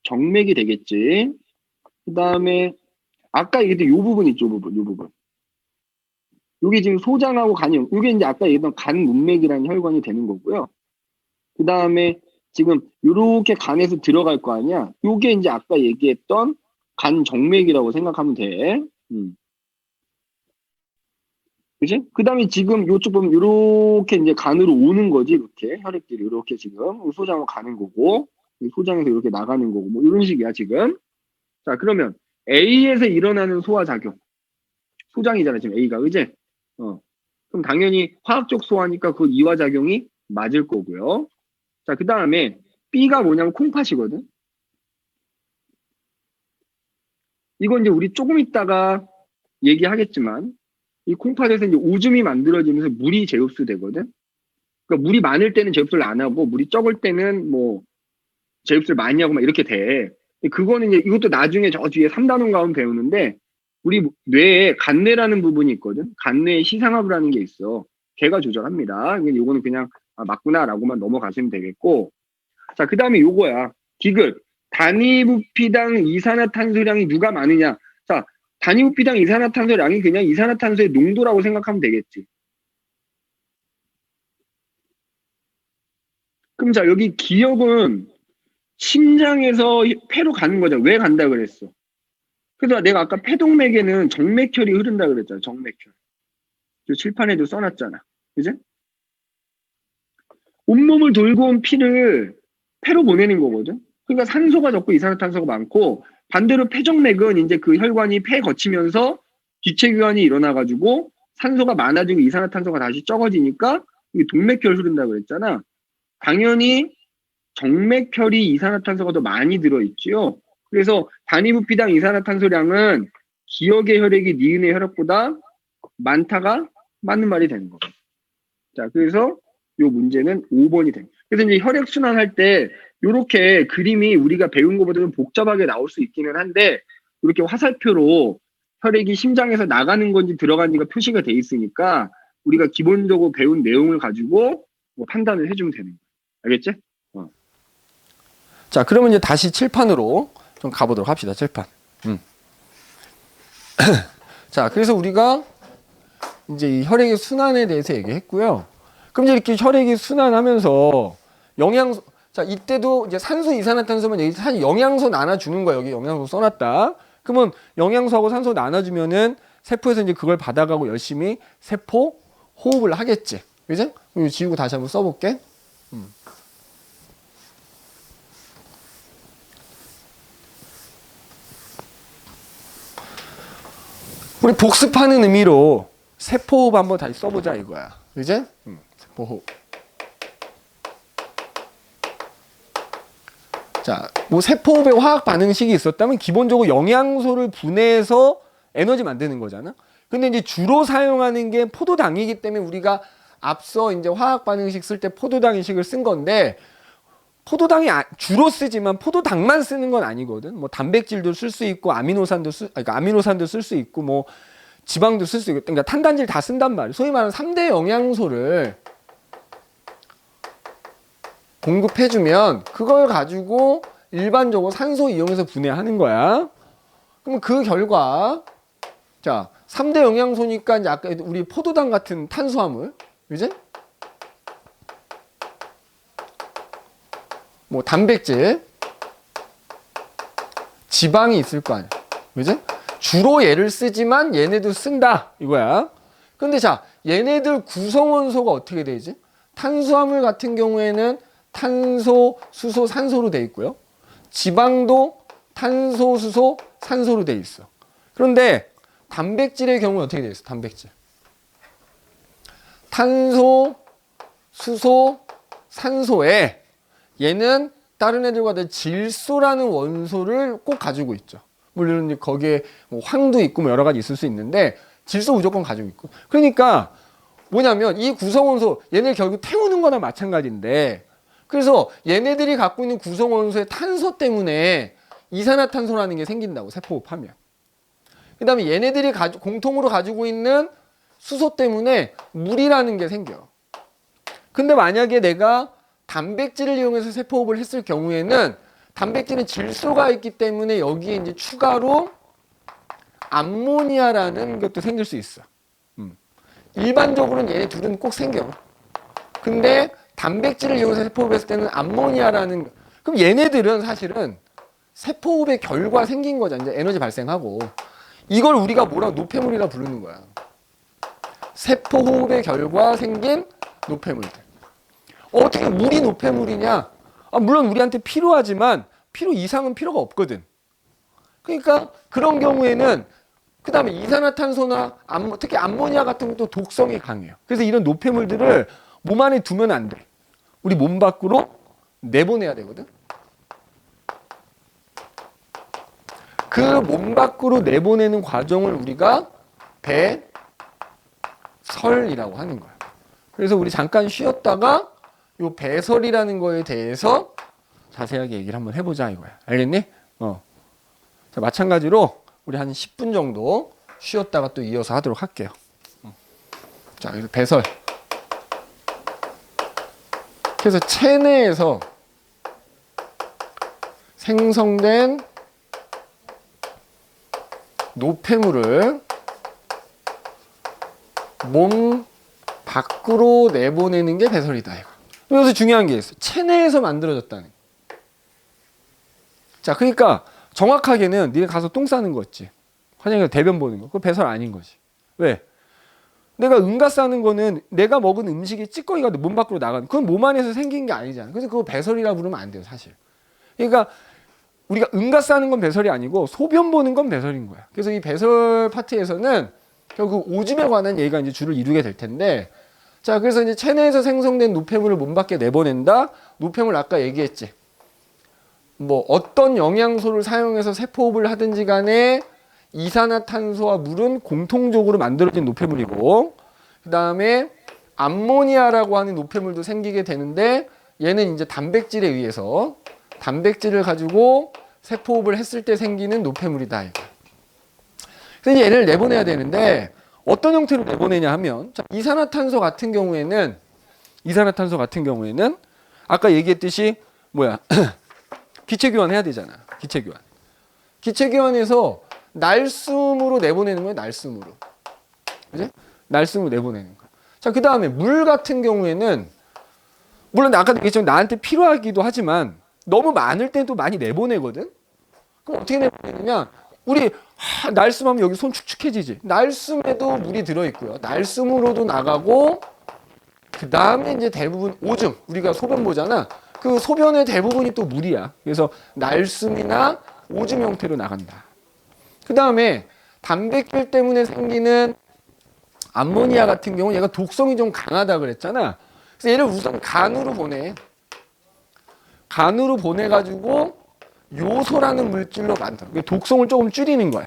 폐정맥이 되겠지. 그 다음에 아까 얘기했던 요 부분 있죠, 요 부분. 요게 지금 소장하고 간이, 요게 이제 아까 얘기했던 간 문맥이라는 혈관이 되는 거고요. 그 다음에 지금 요렇게 간에서 들어갈 거 아니야. 요게 이제 아까 얘기했던 간 정맥이라고 생각하면 돼. 그치? 그 다음에 지금 요쪽 보면 요렇게 이제 간으로 오는 거지, 이렇게. 혈액들이 요렇게 지금 소장으로 가는 거고, 소장에서 이렇게 나가는 거고, 뭐 이런 식이야, 지금. 자, 그러면 A에서 일어나는 소화작용. 소장이잖아, 지금 A가, 그지? 그럼 당연히 화학적 소화니까 그 이화작용이 맞을 거고요. 자, 그 다음에 B가 뭐냐면 콩팥이거든. 이건 이제 우리 조금 있다가 얘기하겠지만, 이 콩팥에서 이제 오줌이 만들어지면서 물이 재흡수되거든. 그러니까 물이 많을 때는 재흡수를 안 하고, 물이 적을 때는 뭐 재흡수를 많이 하고 막 이렇게 돼. 그거는 이제 이것도 나중에 저 뒤에 3단원 가면 배우는데, 우리 뇌에 간뇌라는 부분이 있거든. 간뇌에 시상하부라는 게 있어. 걔가 조절합니다. 이거는 그냥 맞구나라고만 넘어가시면 되겠고. 자, 그 다음에 요거야. 디귿. 단위부피당 이산화탄소량이 누가 많으냐. 자, 단위부피당 이산화탄소량이 그냥 이산화탄소의 농도라고 생각하면 되겠지. 그럼 자, 여기 기역은 심장에서 폐로 가는 거잖아. 왜 간다 그랬어? 그래서 내가 아까 폐동맥에는 정맥혈이 흐른다 그랬잖아. 정맥혈. 칠판에도 써놨잖아. 그지? 온몸을 돌고 온 피를 폐로 보내는 거거든. 그러니까 산소가 적고 이산화탄소가 많고, 반대로 폐정맥은 이제 그 혈관이 폐 거치면서 기체교환이 일어나가지고 산소가 많아지고 이산화탄소가 다시 적어지니까 동맥혈 흐른다 그랬잖아. 당연히 정맥혈이 이산화탄소가 더 많이 들어있지요. 그래서 단위부피당 이산화탄소량은 기역의 혈액이 니은의 혈액보다 많다가 맞는 말이 되는 거죠. 자, 그래서 요 문제는 5번이 됩니다. 그래서 이제 혈액순환할 때 요렇게 그림이 우리가 배운 것보다 좀 복잡하게 나올 수 있기는 한데, 이렇게 화살표로 혈액이 심장에서 나가는 건지 들어가는지가 표시가 돼 있으니까 우리가 기본적으로 배운 내용을 가지고 뭐 판단을 해주면 되는 거야. 알겠지? 자, 그러면 이제 다시 칠판으로 좀 가보도록 합시다. 칠판. 자, 그래서 우리가 이제 이 혈액의 순환에 대해서 얘기했고요. 그럼 이제 이렇게 혈액이 순환하면서 영양소, 자, 이때도 이제 산소, 이산화탄소만 얘기, 한 영양소 나눠주는 거야. 여기 영양소 써놨다. 그러면 영양소하고 산소 나눠주면은 세포에서 이제 그걸 받아가고 열심히 세포 호흡을 하겠지. 그죠? 이거 지우고 다시 한번 써볼게. 우리 복습하는 의미로 세포호흡 한번 다시 써보자 이거야. 그지? 세포호흡. 자, 뭐 세포호흡의 화학 반응식이 있었다면 기본적으로 영양소를 분해해서 에너지 만드는 거잖아. 근데 이제 주로 사용하는 게 포도당이기 때문에 우리가 앞서 이제 화학 반응식 쓸 때 포도당이식을 쓴 건데, 포도당이 주로 쓰지만 포도당만 쓰는 건 아니거든. 뭐 단백질도 쓸 수 있고 아미노산도 쓸 수 있고 뭐 지방도 쓸 수 있고, 그러니까 탄단질 다 쓴단 말이야. 소위 말하는 3대 영양소를 공급해주면 그걸 가지고 일반적으로 산소 이용해서 분해하는 거야. 그럼 그 결과, 자, 3대 영양소니까 이제 아까 우리 포도당 같은 탄수화물, 그지? 뭐 단백질, 지방이 있을 거 아니야. 그지? 주로 얘를 쓰지만 얘네도 쓴다 이거야. 근데 자, 얘네들 구성원소가 어떻게 되지? 탄수화물 같은 경우에는 탄소, 수소, 산소로 돼 있고요. 지방도 탄소, 수소, 산소로 돼 있어. 그런데 단백질의 경우는 어떻게 돼 있어? 단백질. 탄소, 수소, 산소에 얘는 다른 애들과 다른 질소라는 원소를 꼭 가지고 있죠. 물론 거기에 뭐 황도 있고 뭐 여러 가지 있을 수 있는데 질소 무조건 가지고 있고. 그러니까 뭐냐면 이 구성원소, 얘네를 결국 태우는 거나 마찬가지인데, 그래서 얘네들이 갖고 있는 구성원소의 탄소 때문에 이산화탄소라는 게 생긴다고, 세포호흡하면. 그 다음에 얘네들이 공통으로 가지고 있는 수소 때문에 물이라는 게 생겨. 근데 만약에 내가 단백질을 이용해서 세포호흡을 했을 경우에는 단백질은 질소가 있기 때문에 여기에 이제 추가로 암모니아라는 것도 생길 수 있어. 일반적으로는 얘네 둘은 꼭 생겨. 근데 단백질을 이용해서 세포호흡했을 때는 암모니아라는, 그럼 얘네들은 사실은 세포호흡의 결과 생긴 거잖아. 이제 에너지 발생하고. 이걸 우리가 뭐라고 노폐물이라 부르는 거야. 세포호흡의 결과 생긴 노폐물들. 어떻게 물이 노폐물이냐? 물론 우리한테 필요하지만 필요 이상은 필요가 없거든. 그러니까 그런 경우에는 그 다음에 이산화탄소나 특히 암모니아 같은 것도 독성이 강해요. 그래서 이런 노폐물들을 몸 안에 두면 안 돼. 우리 몸 밖으로 내보내야 되거든. 그 몸 밖으로 내보내는 과정을 우리가 배설이라고 하는 거야. 그래서 우리 잠깐 쉬었다가 요 배설이라는 거에 대해서 자세하게 얘기를 한번 해보자 이거야. 알겠니? 자, 마찬가지로 우리 한 10분 정도 쉬었다가 또 이어서 하도록 할게요. 자, 그래서 배설. 그래서 체내에서 생성된 노폐물을 몸 밖으로 내보내는 게 배설이다 이거. 여기서 중요한 게 있어. 체내에서 만들어졌다는. 자, 그러니까 정확하게는 니네 가서 똥 싸는 거 있지. 화장실에서 대변 보는 거. 그거 배설 아닌 거지. 왜? 내가 응가 싸는 거는 내가 먹은 음식이 찌꺼기가 몸 밖으로 나가는, 그건 몸 안에서 생긴 게 아니잖아. 그래서 그거 배설이라 부르면 안 돼요, 사실. 그러니까 우리가 응가 싸는 건 배설이 아니고 소변 보는 건 배설인 거야. 그래서 이 배설 파트에서는 결국 오줌에 관한 얘기가 이제 주를 이루게 될 텐데, 자, 그래서 이제 체내에서 생성된 노폐물을 몸 밖에 내보낸다. 노폐물 아까 얘기했지. 뭐 어떤 영양소를 사용해서 세포호흡을 하든지 간에 이산화탄소와 물은 공통적으로 만들어진 노폐물이고, 그 다음에 암모니아라고 하는 노폐물도 생기게 되는데, 얘는 이제 단백질에 의해서 단백질을 가지고 세포호흡을 했을 때 생기는 노폐물이다 이거. 그래서 이제 얘를 내보내야 되는데 어떤 형태로 내보내냐 하면, 자, 이산화탄소 같은 경우에는 아까 얘기했듯이 뭐야 기체 교환해야 되잖아. 기체 교환. 기체 교환해서 날숨으로 내보내는 거예요. 날숨으로. 그지? 날숨으로 내보내는 거. 자, 그 다음에 물 같은 경우에는 물론 아까도 얘기했지만 나한테 필요하기도 하지만 너무 많을 땐 또 많이 내보내거든. 그럼 어떻게 내보내느냐? 우리 날숨하면 여기 손 축축해지지. 날숨에도 물이 들어있고요. 날숨으로도 나가고 그 다음에 이제 대부분 오줌 우리가 소변 보잖아. 그 소변의 대부분이 또 물이야. 그래서 날숨이나 오줌 형태로 나간다. 그 다음에 단백질 때문에 생기는 암모니아 같은 경우는 얘가 독성이 좀 강하다 그랬잖아. 그래서 얘를 우선 간으로 보내. 간으로 보내가지고 요소라는 물질로 만들어. 독성을 조금 줄이는 거야.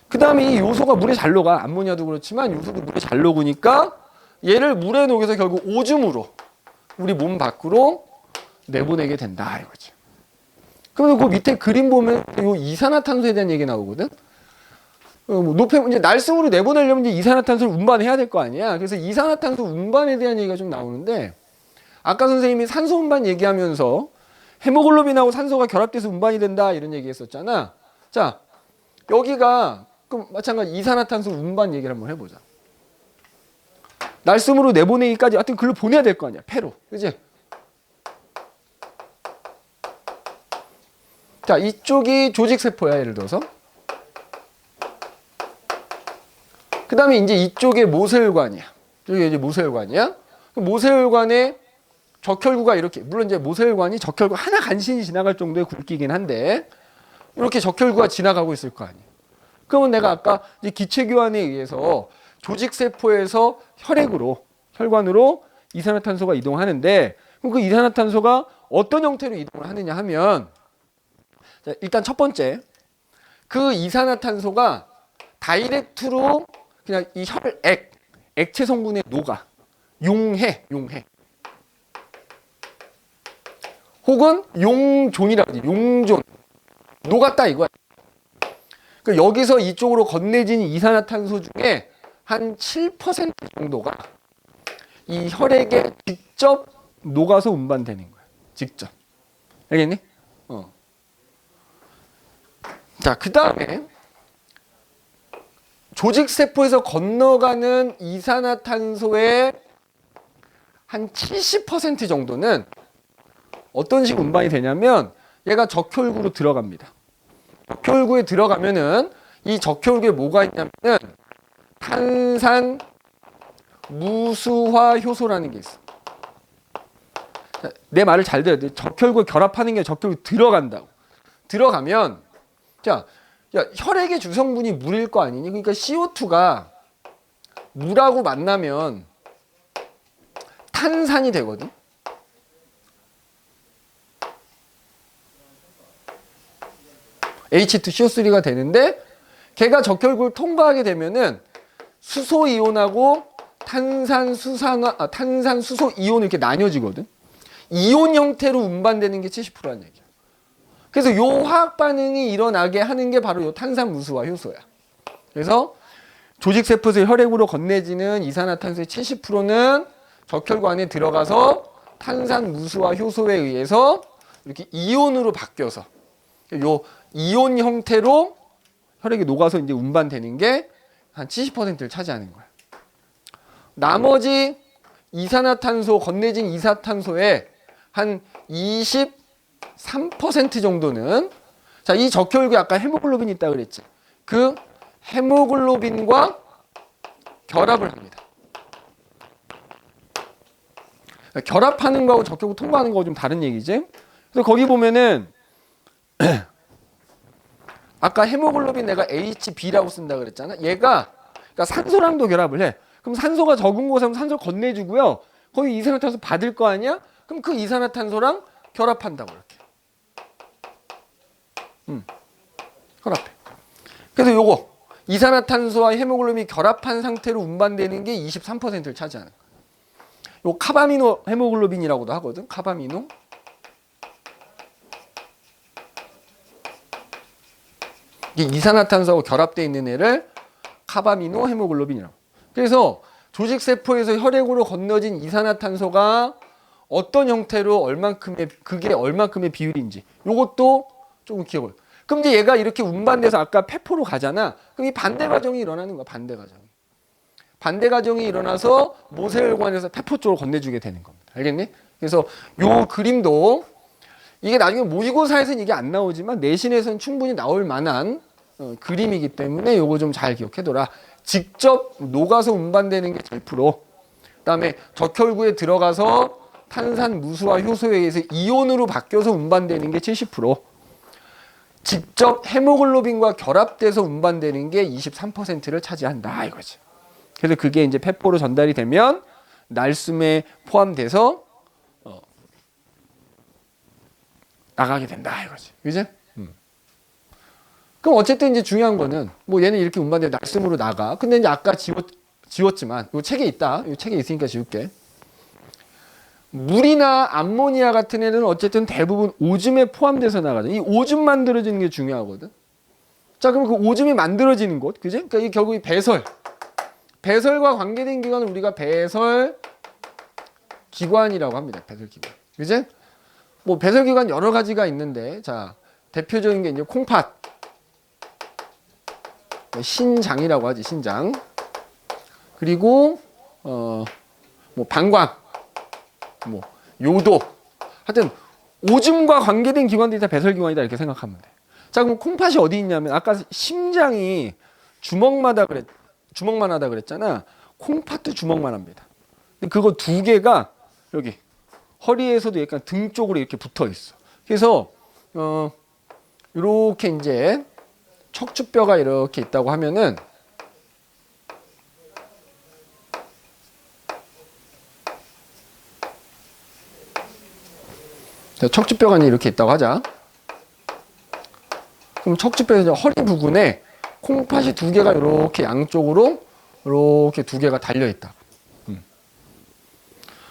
그 다음에 이 요소가 물에 잘 녹아. 암모니아도 그렇지만 요소도 물에 잘 녹으니까 얘를 물에 녹여서 결국 오줌으로 우리 몸 밖으로 내보내게 된다 이거지. 그러면 그 밑에 그림 보면 요 이산화탄소에 대한 얘기 나오거든. 이제 날숨으로 내보내려면 이제 이산화탄소를 운반해야 될 거 아니야. 그래서 이산화탄소 운반에 대한 얘기가 좀 나오는데 아까 선생님이 산소 운반 얘기하면서 헤모글로빈하고 산소가 결합돼서 운반이 된다 이런 얘기했었잖아. 자, 여기가 그럼 마찬가지 이산화탄소 운반 얘기를 한번 해보자. 날숨으로 내보내기까지 하여튼 글로 보내야 될 거 아니야. 폐로. 그지? 자, 이쪽이 조직세포야, 예를 들어서. 그 다음에 이제 이쪽에 모세혈관이야. 이게 이제 모세혈관이야. 모세혈관에 적혈구가 이렇게, 물론 이제 모세혈관이 적혈구 하나 간신히 지나갈 정도의 굵기긴 한데, 이렇게 적혈구가 지나가고 있을 거 아니에요. 그러면 내가 아까 이제 기체교환에 의해서 조직세포에서 혈액으로, 혈관으로 이산화탄소가 이동하는데, 그럼 그 이산화탄소가 어떤 형태로 이동을 하느냐 하면, 자, 일단 첫 번째, 그 이산화탄소가 다이렉트로 그냥 이 혈액, 액체 성분에 녹아. 용해. 혹은 용존이라고 하지. 용존. 녹았다 이거야. 그러니까 여기서 이쪽으로 건네진 이산화탄소 중에 한 7% 정도가 이 혈액에 직접 녹아서 운반되는 거야. 직접. 알겠니? 자, 그 다음에 조직세포에서 건너가는 이산화탄소의 한 70% 정도는 어떤 식으로 운반이 되냐면 얘가 적혈구로 들어갑니다. 적혈구에 들어가면은 이 적혈구에 뭐가 있냐면은 탄산 무수화 효소라는 게 있어. 내 말을 잘 들어야 돼. 적혈구에 결합하는 게 적혈구 들어간다고. 들어가면 자, 야, 혈액의 주성분이 물일 거 아니니? 그러니까 CO2가 물하고 만나면 탄산이 되거든. H2CO3가 되는데 걔가 적혈구를 통과하게 되면은 수소 이온하고 탄산 수소 이온 이렇게 나뉘어지거든. 이온 형태로 운반되는 게 70%라는 얘기야. 그래서 요 화학 반응이 일어나게 하는 게 바로 요 탄산 무수화 효소야. 그래서 조직세포에서 혈액으로 건네지는 이산화탄소의 70%는 적혈구 안에 들어가서 탄산 무수화 효소에 의해서 이렇게 이온으로 바뀌어서 요 이온 형태로 혈액이 녹아서 이제 운반되는 게 한 70%를 차지하는 거야. 나머지 이산화탄소 건네진 이산화탄소의 한 23% 정도는 자, 이 적혈구에 아까 헤모글로빈이 있다 그랬지. 그 헤모글로빈과 결합을 합니다. 결합하는 거하고 적혈구 통과하는 거하고 좀 다른 얘기지. 그래서 거기 보면은 아까 헤모글로빈 내가 HB라고 쓴다 그랬잖아. 얘가 그러니까 산소랑도 결합을 해. 그럼 산소가 적은 곳에 하면 산소를 건네주고요. 거기 이산화탄소 받을 거 아니야? 그럼 그 이산화탄소랑 결합한다고 이렇게. 결합해. 그래서 요거 이산화탄소와 헤모글로빈이 결합한 상태로 운반되는 게 23%를 차지하는 거야. 요 카바미노 헤모글로빈이라고도 하거든. 카바미노. 이게 이산화탄소하고 결합되어 있는 애를 카바미노 헤모글로빈이라고. 그래서 조직세포에서 혈액으로 건너진 이산화탄소가 어떤 형태로 얼만큼의 그게 얼만큼의 비율인지 요것도 조금 기억을. 그럼 이제 얘가 이렇게 운반돼서 아까 페포로 가잖아. 그럼 이 반대 과정이 일어나는 거야. 반대 과정. 반대 과정이 일어나서 모세혈관에서 페포 쪽으로 건네주게 되는 겁니다. 알겠니? 그래서 요 그림도 이게 나중에 모의고사에서는 이게 안 나오지만 내신에서는 충분히 나올 만한 그림이기 때문에 요거 좀 잘 기억해둬라. 직접 녹아서 운반되는 게 100%. 그다음에 적혈구에 들어가서 탄산, 무수와 효소에 의해서 이온으로 바뀌어서 운반되는 게 70%. 직접 헤모글로빈과 결합돼서 운반되는 게 23%를 차지한다 이거지. 그래서 그게 이제 폐포로 전달이 되면 날숨에 포함돼서 나가게 된다 이거지. 그지? 그럼 어쨌든 이제 중요한 거는 뭐 얘는 이렇게 운반돼 날숨으로 나가. 근데 이제 아까 지웠지만 이 책에 있다. 이 책에 있으니까 지울게. 물이나 암모니아 같은 애는 어쨌든 대부분 오줌에 포함돼서 나가죠. 이 오줌 만들어지는 게 중요하거든. 자, 그럼 그 오줌이 만들어지는 곳, 그지? 그러니까 이 결국 이 배설과 관계된 기관을 우리가 배설 기관이라고 합니다. 배설 기관, 그지? 뭐 배설 기관 여러 가지가 있는데, 자 대표적인 게 이제 콩팥, 신장이라고 하지, 신장. 그리고 뭐 방광. 뭐 요도, 하여튼 오줌과 관계된 기관들이 다 배설기관이다 이렇게 생각하면 돼. 자, 그럼 콩팥이 어디 있냐면 아까 심장이 주먹만 하다 그랬잖아. 콩팥도 주먹만 합니다. 근데 그거 두 개가 여기 허리에서도 약간 등 쪽으로 이렇게 붙어 있어. 그래서 이렇게 이제 척추뼈가 이렇게 있다고 하면은 척추뼈가 이렇게 있다고 하자. 그럼 척추뼈의 허리 부분에 콩팥이 두 개가 이렇게 양쪽으로 이렇게 두 개가 달려 있다.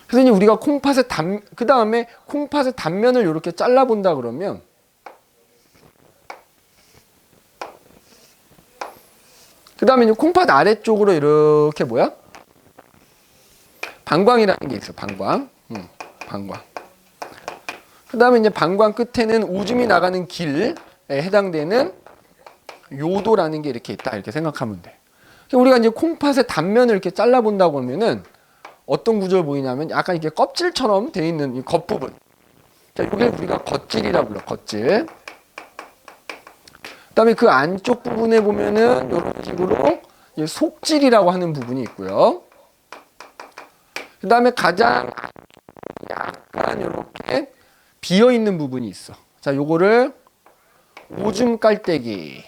그래서 이제 우리가 콩팥의 그 다음에 콩팥의 단면을 이렇게 잘라 본다 그러면 그 다음에 이제 콩팥 아래쪽으로 이렇게 뭐야? 방광이라는 게 있어. 방광. 방광. 그 다음에 이제 방광 끝에는 오줌이 나가는 길에 해당되는 요도라는 게 이렇게 있다. 이렇게 생각하면 돼. 우리가 이제 콩팥의 단면을 이렇게 잘라본다고 하면은 어떤 구조를 보이냐면 약간 이렇게 껍질처럼 되어 있는 이 겉부분. 자, 이게 우리가 겉질이라고 불러. 겉질. 그 다음에 그 안쪽 부분에 보면은 이런 식으로 속질이라고 하는 부분이 있고요. 그 다음에 가장 약간 이렇게 비어있는 부분이 있어. 자, 요거를 오줌 깔때기.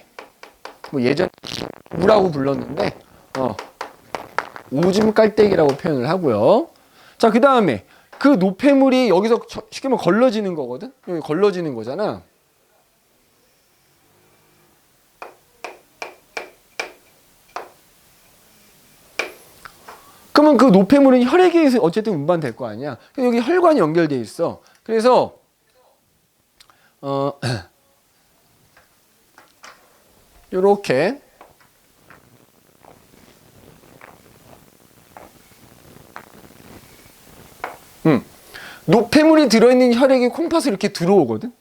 뭐 예전에 우라고 불렀는데, 오줌 깔때기라고 표현을 하고요. 자, 그 다음에 그 노폐물이 여기서 쉽게 말하면 걸러지는 거거든? 여기 걸러지는 거잖아. 그러면 그 노폐물은 혈액에 의해서 어쨌든 운반될 거 아니야. 여기 혈관이 연결되어 있어. 그래서 요렇게 노폐물이 들어있는 혈액이 콩팥을 이렇게 들어오거든.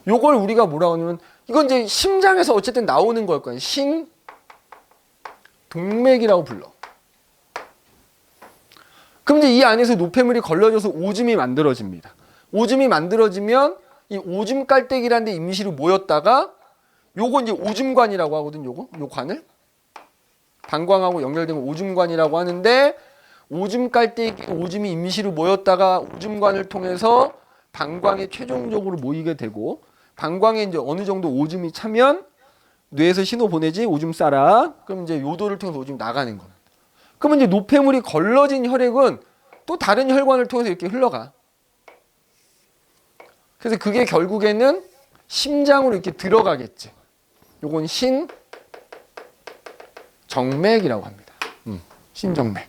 요걸 우리가 뭐라고 하냐면 이건 이제 심장에서 어쨌든 나오는 걸 거야. 동맥이라고 불러. 그럼 이제 이 안에서 노폐물이 걸러져서 오줌이 만들어집니다. 오줌이 만들어지면 이 오줌 깔때기라는 데 임시로 모였다가 요거 이제 오줌관이라고 하거든. 요 관을 방광하고 연결된 거 오줌관이라고 하는데 오줌 깔때기 오줌이 임시로 모였다가 오줌관을 통해서 방광에 최종적으로 모이게 되고 방광에 이제 어느 정도 오줌이 차면 뇌에서 신호 보내지 오줌 싸라. 그럼 이제 요도를 통해서 오줌이 나가는 겁니다. 그러면 이제 노폐물이 걸러진 혈액은 또 다른 혈관을 통해서 이렇게 흘러가. 그래서 그게 결국에는 심장으로 이렇게 들어가겠지. 요건 신정맥이라고 합니다. 신정맥.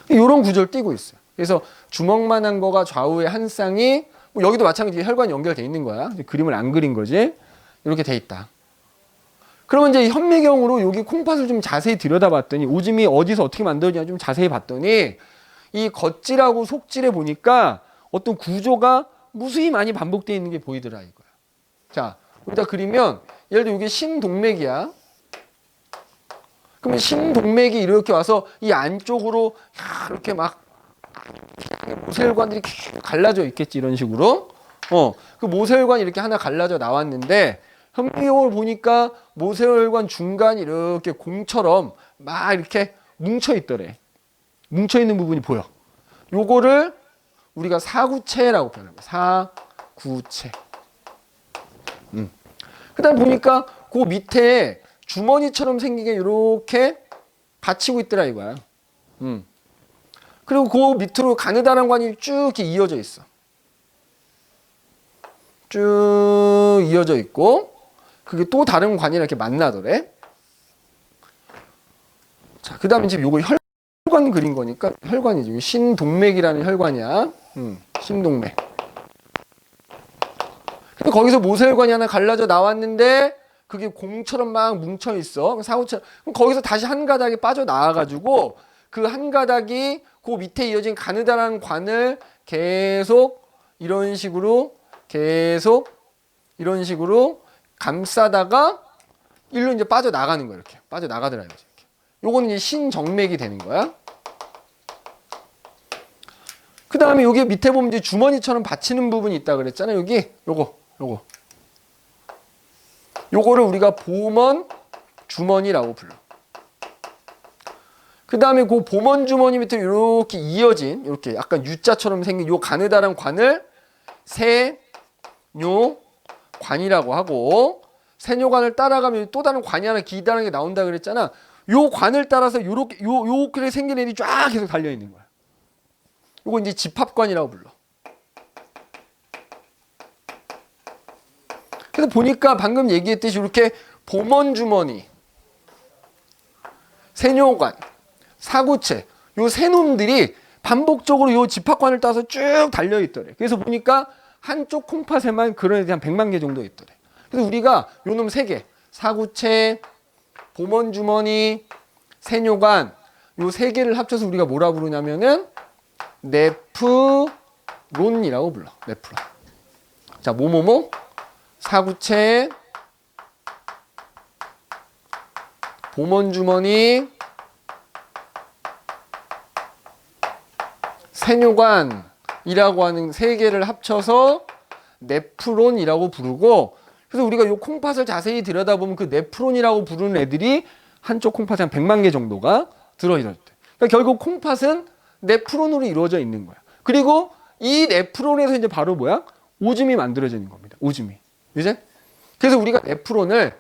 이런 구조를 띠고 있어요. 그래서 주먹만한 거가 좌우에 한 쌍이 뭐 여기도 마찬가지로 혈관이 연결돼 있는 거야. 그림을 안 그린 거지. 이렇게 돼 있다. 그러면 이제 현미경으로 여기 콩팥을 좀 자세히 들여다봤더니 오줌이 어디서 어떻게 만들어지냐 좀 자세히 봤더니 이 겉질하고 속질에 보니까 어떤 구조가 무수히 많이 반복되어 있는 게 보이더라 이거야. 자, 여기다 그리면 예를 들어 이게 신동맥이야. 그러면 신동맥이 이렇게 와서 이 안쪽으로 이렇게 막 모세혈관들이 갈라져 있겠지 이런 식으로. 그 모세혈관이 이렇게 하나 갈라져 나왔는데 현미경을 보니까 모세혈관 중간이 이렇게 공처럼 막 이렇게 뭉쳐 있더래. 뭉쳐 있는 부분이 보여. 요거를 우리가 사구체라고 표현합니다. 사구체. 그다음 보니까 그 밑에 주머니처럼 생긴 게 이렇게 받치고 있더라 이거야. 그리고 그 밑으로 가느다란 관이 쭉 이렇게 이어져 있어. 쭉 이어져 있고 그게 또 다른 관이랑 이렇게 만나더래. 자, 그다음에 지금 요거 혈관 그린 거니까 혈관이죠. 신동맥이라는 혈관이야. 신동맥. 근데 거기서 모세혈관이 하나 갈라져 나왔는데 그게 공처럼 막 뭉쳐 있어. 사구처럼. 그럼 거기서 다시 한 가닥이 빠져 나와 가지고 그 한 가닥이 그 밑에 이어진 가느다란 관을 계속 이런 식으로 감싸다가 일로 이제 빠져 나가는 거야. 이렇게 빠져 나가더라 이거지. 요거는 이제 신정맥이 되는 거야. 그 다음에 여기 밑에 보면 이제 주머니처럼 받치는 부분이 있다 그랬잖아요. 여기 요거를 우리가 보먼 주머니라고 불러. 그 다음에 그 보먼 주머니 밑에 이렇게 이어진 이렇게 약간 U자처럼 생긴 요 가느다란 관을 세뇨관이라고 하고, 세뇨관을 따라가면 또 다른 관이 하나 기다란 게 나온다 그랬잖아. 요 관을 따라서 요렇게 생긴 애들이 쫙 계속 달려 있는 거야. 요거 이제 집합관이라고 불러. 그래서 보니까 방금 얘기했듯이 이렇게 보먼 주머니, 세뇨관, 사구체, 요 세 놈들이 반복적으로 요 집합관을 따서 쭉 달려 있더래. 그래서 보니까 한쪽 콩팥에만 그런 애들이 한 100만 개 정도 있더래. 그래서 우리가 요 놈 세 개, 사구체, 보먼 주머니, 세뇨관, 요 세 개를 합쳐서 우리가 뭐라 부르냐면은 네프론이라고 불러. 네프론. 자, 사구체, 보먼 주머니, 세뇨관이라고 하는 세 개를 합쳐서 네프론이라고 부르고, 그래서 우리가 요 콩팥을 자세히 들여다보면 그 네프론이라고 부르는 애들이 한쪽 콩팥에 한 100만 개 정도가 들어있을 때. 그러니까 결국 콩팥은 네프론으로 이루어져 있는 거야. 그리고 이 네프론에서 이제 바로 뭐야? 오줌이 만들어지는 겁니다. 오줌이. 이제? 그래서 우리가 네프론을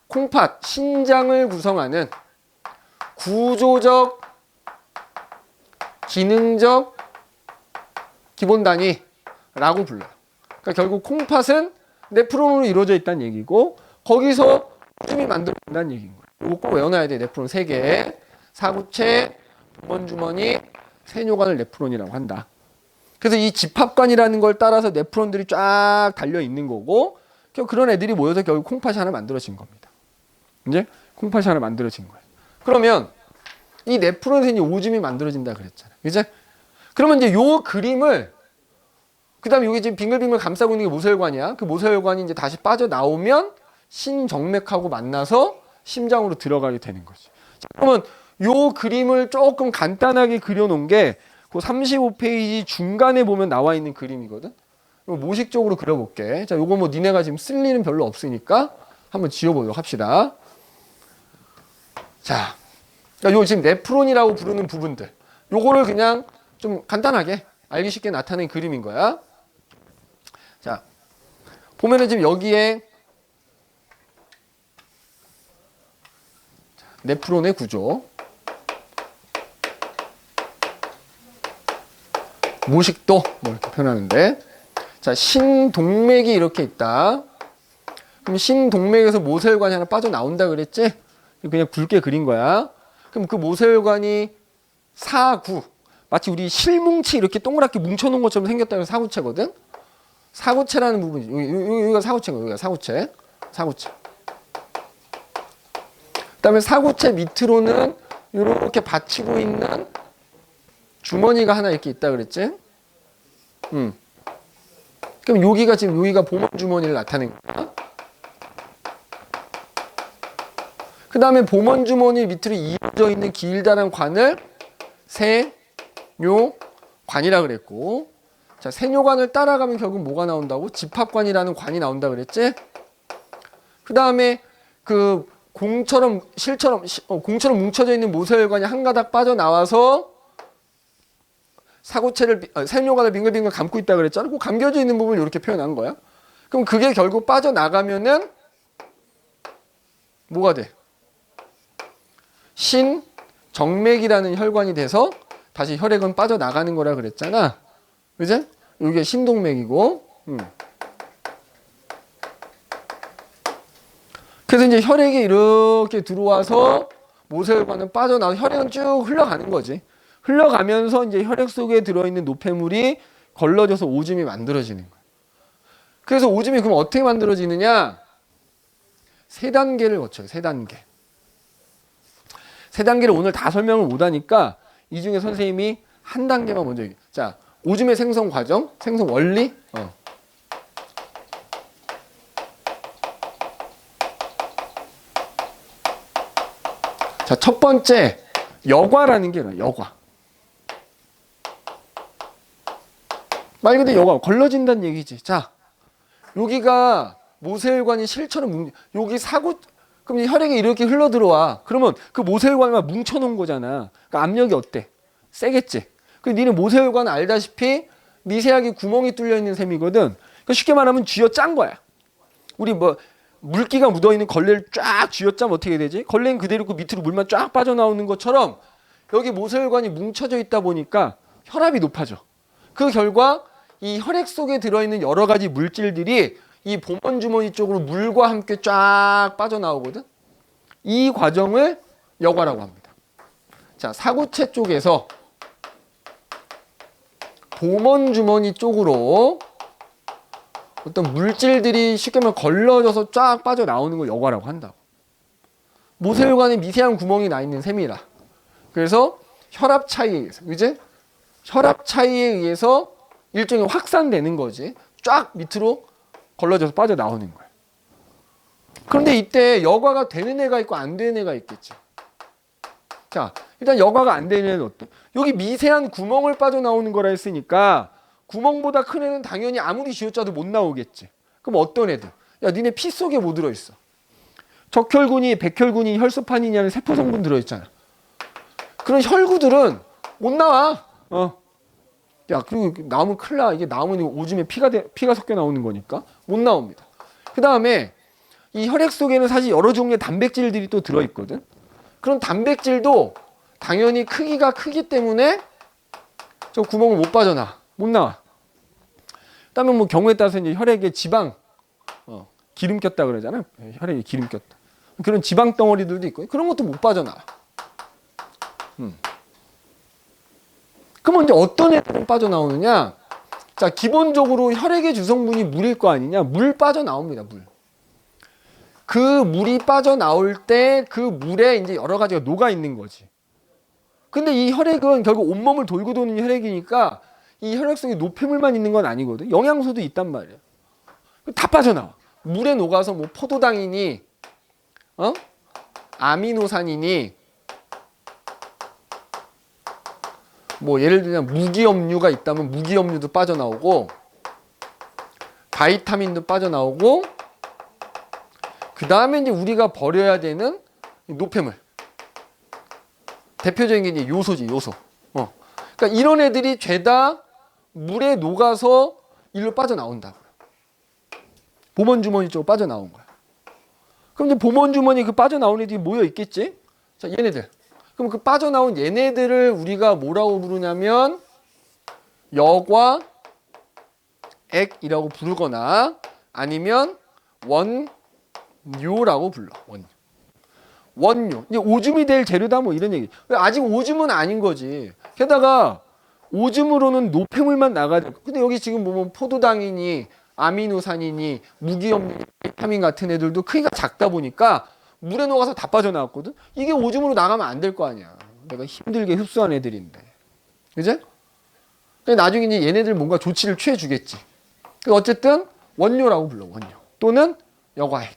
콩팥, 신장을 구성하는 구조적, 기능적 기본 단위라고 불러요. 그러니까 결국 콩팥은 네프론으로 이루어져 있다는 얘기고, 거기서 오줌이 만들어진다는 얘기인 거예요. 이거 꼭 외워놔야 돼. 네프론 3개. 사구체, 보먼 주머니, 세뇨관을 네프론이라고 한다. 그래서 이 집합관이라는 걸 따라서 네프론들이 쫙 달려 있는 거고, 그런 애들이 모여서 결국 콩팥이 하나 만들어진 겁니다. 이제 콩팥이 하나 만들어진 거예요. 그러면 이 네프론에서 이제 오줌이 만들어진다 그랬잖아요. 이제 그러면 이제 요 그림을, 그다음에 여기 지금 빙글빙글 감싸고 있는 게 모세혈관이야. 그 모세혈관이 이제 다시 빠져 나오면 신정맥하고 만나서 심장으로 들어가게 되는 거지. 자, 그러면 요 그림을 조금 간단하게 그려놓은 게 그 35페이지 중간에 보면 나와 있는 그림이거든. 모식적으로 그려볼게. 자, 요거 뭐 니네가 지금 쓸 일은 별로 없으니까 한번 지워보도록 합시다. 자, 그러니까 요 지금 네프론이라고 부르는 부분들, 요거를 그냥 좀 간단하게 알기 쉽게 나타낸 그림인 거야. 자, 보면은 지금 여기에 네프론의 구조, 모식도 뭐 이렇게 표현하는데, 자, 신동맥이 이렇게 있다. 그럼 신동맥에서 모세혈관이 하나 빠져나온다 그랬지? 그냥 굵게 그린 거야. 그럼 그 모세혈관이 사구, 마치 우리 실뭉치 이렇게 동그랗게 뭉쳐놓은 것처럼 생겼다는 게 사구체거든? 사구체라는 부분이, 여기가 사구체인 거야. 여기가 사구체. 사구체. 그 다음에 사구체 밑으로는 이렇게 받치고 있는 주머니가 하나 이렇게 있다 그랬지? 그럼 여기가 지금 여기가 보먼 주머니를 나타낸 거야. 그 다음에 보먼 주머니 밑으로 이어져 있는 길다란 관을 세뇨관이라 그랬고, 자, 세뇨관을 따라가면 결국 뭐가 나온다고? 집합관이라는 관이 나온다 그랬지? 그 다음에 그 공처럼 공처럼 뭉쳐져 있는 모세혈관이 한 가닥 빠져나와서 세뇨관을 빙글빙글 감고 있다 그랬잖아. 그 감겨져 있는 부분을 이렇게 표현한 거야. 그럼 그게 결국 빠져나가면은 뭐가 돼? 신정맥이라는 혈관이 돼서 다시 혈액은 빠져나가는 거라 그랬잖아. 그지? 이게 신동맥이고. 그래서 이제 혈액이 이렇게 들어와서 모세혈관은 빠져나와 혈액은 쭉 흘러가는 거지. 흘러가면서 이제 혈액 속에 들어있는 노폐물이 걸러져서 오줌이 만들어지는 거야. 그래서 오줌이 그럼 어떻게 만들어지느냐? 세 단계를 거쳐요. 세 단계. 세 단계를 오늘 다 설명을 못 하니까 이 중에 선생님이 한 단계만 먼저 얘기해. 자, 오줌의 생성 과정, 생성 원리. 자, 첫 번째 여과라는 게 있어요. 여과. 말 그대로 여과, 걸러진다는 얘기지. 자, 여기가 모세혈관이 실처럼 여기 그럼 이 혈액이 이렇게 흘러 들어와. 그러면 그 모세혈관만 뭉쳐 놓은 거잖아. 그러니까 압력이 어때? 세겠지. 그 니는 모세혈관 알다시피 미세하게 구멍이 뚫려 있는 셈이거든. 그러니까 쉽게 말하면 쥐어짠 거야. 우리 뭐 물기가 묻어 있는 걸레를 쫙 쥐어짜면 어떻게 되지? 걸레는 그대로 있고 밑으로 물만 쫙 빠져나오는 것처럼 여기 모세혈관이 뭉쳐져 있다 보니까 혈압이 높아져. 그 결과 이 혈액 속에 들어있는 여러 가지 물질들이 이 보먼 주머니 쪽으로 물과 함께 쫙 빠져나오거든. 이 과정을 여과라고 합니다. 자, 사구체 쪽에서 보먼 주머니 쪽으로 어떤 물질들이 쉽게 말하면 걸러져서 쫙 빠져나오는 걸 여과라고 한다고. 모세혈관에 미세한 구멍이 나 있는 셈이라. 그래서 혈압 차이에 의해서, 그지? 혈압 차이에 의해서 일종의 확산되는 거지. 쫙 밑으로 걸러져서 빠져나오는 거야. 그런데 이때 여과가 되는 애가 있고 안 되는 애가 있겠지. 자, 일단 여과가 안 되는 애는 어때? 여기 미세한 구멍을 빠져나오는 거라 했으니까 구멍보다 큰 애는 당연히 아무리 쥐어짜도 못 나오겠지. 그럼 어떤 애들? 야, 니네 피 속에 뭐 들어있어? 적혈군이, 백혈군이, 혈소판이냐는 세포 성분 들어있잖아. 그런 혈구들은 못 나와. 야, 그리고 나오면 큰일 나. 이게 나오면 오줌에 피가 섞여 나오는 거니까 못 나옵니다. 그 다음에 이 혈액 속에는 사실 여러 종류의 단백질들이 또 들어있거든. 그런 단백질도 당연히 크기가 크기 때문에 저 구멍을 못 빠져나. 못 나와. 그다음에 뭐 경우에 따라서 이제 혈액에 지방, 기름 꼈다 그러잖아. 혈액에 기름 꼈다. 그런 지방 덩어리들도 있고 그런 것도 못 빠져나와. 그럼 이제 어떤 애들은 빠져나오느냐? 자, 기본적으로 혈액의 주성분이 물일 거 아니냐? 물 빠져나옵니다. 물. 그 물이 빠져나올 때 그 물에 이제 여러 가지가 녹아 있는 거지. 근데 이 혈액은 결국 온몸을 돌고 도는 혈액이니까 이 혈액 속에 노폐물만 있는 건 아니거든. 영양소도 있단 말이야. 다 빠져나와. 물에 녹아서 뭐 포도당이니, 아미노산이니, 뭐 예를 들면 무기염류가 있다면 무기염류도 빠져나오고, 바이타민도 빠져나오고, 그 다음에 이제 우리가 버려야 되는 노폐물. 대표적인 게 이제 요소지, 요소. 그러니까 이런 애들이 죄다 물에 녹아서 일로 빠져나온다고요. 보먼 주머니 쪽으로 빠져나온 거야. 그럼 이제 보먼 주머니 그 빠져나온 애들이 모여 있겠지? 자, 얘네들. 그럼 그 빠져나온 얘네들을 우리가 뭐라고 부르냐면 여과액이라고 부르거나 아니면 원료라고 불러. 원료. 이제 오줌이 될 재료다 뭐 이런 얘기. 아직 오줌은 아닌 거지. 게다가 오줌으로는 노폐물만 나가야 돼. 근데 여기 지금 보면 포도당이니 아미노산이니 무기염류, 비타민 같은 애들도 크기가 작다 보니까 물에 녹아서 다 빠져나왔거든. 이게 오줌으로 나가면 안 될 거 아니야. 내가 힘들게 흡수한 애들인데. 그제? 근데 나중에 이제 얘네들 뭔가 조치를 취해 주겠지. 어쨌든 원료라고 불러, 원료. 또는 여과액.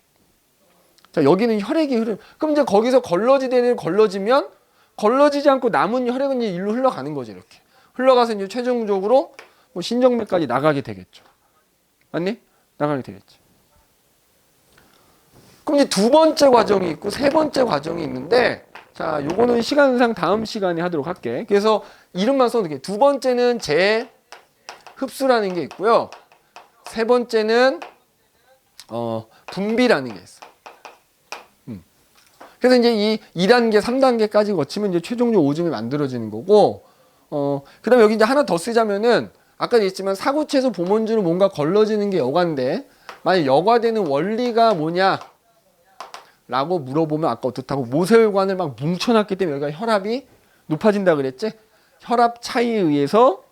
자, 여기는 혈액이 흐름. 그럼 이제 거기서 걸러지되는 걸러지면 걸러지지 않고 남은 혈액은 이제 일로 흘러가는 거지, 이렇게. 흘러가서 이제 최종적으로 뭐 신정맥까지 나가게 되겠죠. 맞니? 나가게 되겠지. 그럼 이제 두 번째 과정이 있고 세 번째 과정이 있는데, 자, 요거는 시간상 다음 시간에 하도록 할게. 그래서 이름만 써놓을게. 두 번째는 재흡수라는 게 있고요. 세 번째는 분비라는 게 있어. 그래서 이제 이 2단계, 3단계까지 거치면 이제 최종적으로 오줌이 만들어지는 거고, 그 다음에 여기 이제 하나 더 쓰자면은, 아까 얘기했지만 사구체에서 보먼주로 뭔가 걸러지는 게 여과인데, 만약 여과되는 원리가 뭐냐? 라고 물어보면 아까 어떻다고 모세혈관을 막 뭉쳐놨기 때문에 여기가 혈압이 높아진다 그랬지? 혈압 차이에 의해서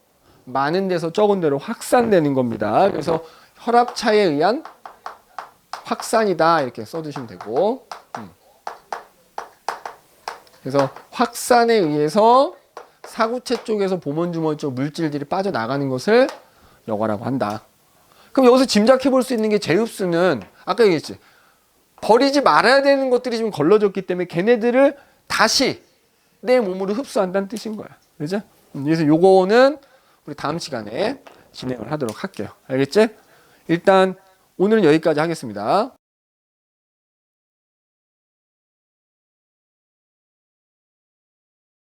많은 데서 적은 데로 확산되는 겁니다. 그래서 혈압 차이에 의한 확산이다 이렇게 써주시면 되고, 그래서 확산에 의해서 사구체 쪽에서 보먼주머니 쪽 물질들이 빠져나가는 것을 여과라고 한다. 그럼 여기서 짐작해 볼 수 있는 게 재흡수는 아까 얘기했지. 버리지 말아야 되는 것들이 지금 걸러졌기 때문에 걔네들을 다시 내 몸으로 흡수한다는 뜻인 거야. 그죠? 그래서 요거는 우리 다음 시간에 진행을 하도록 할게요. 알겠지? 일단 오늘은 여기까지 하겠습니다.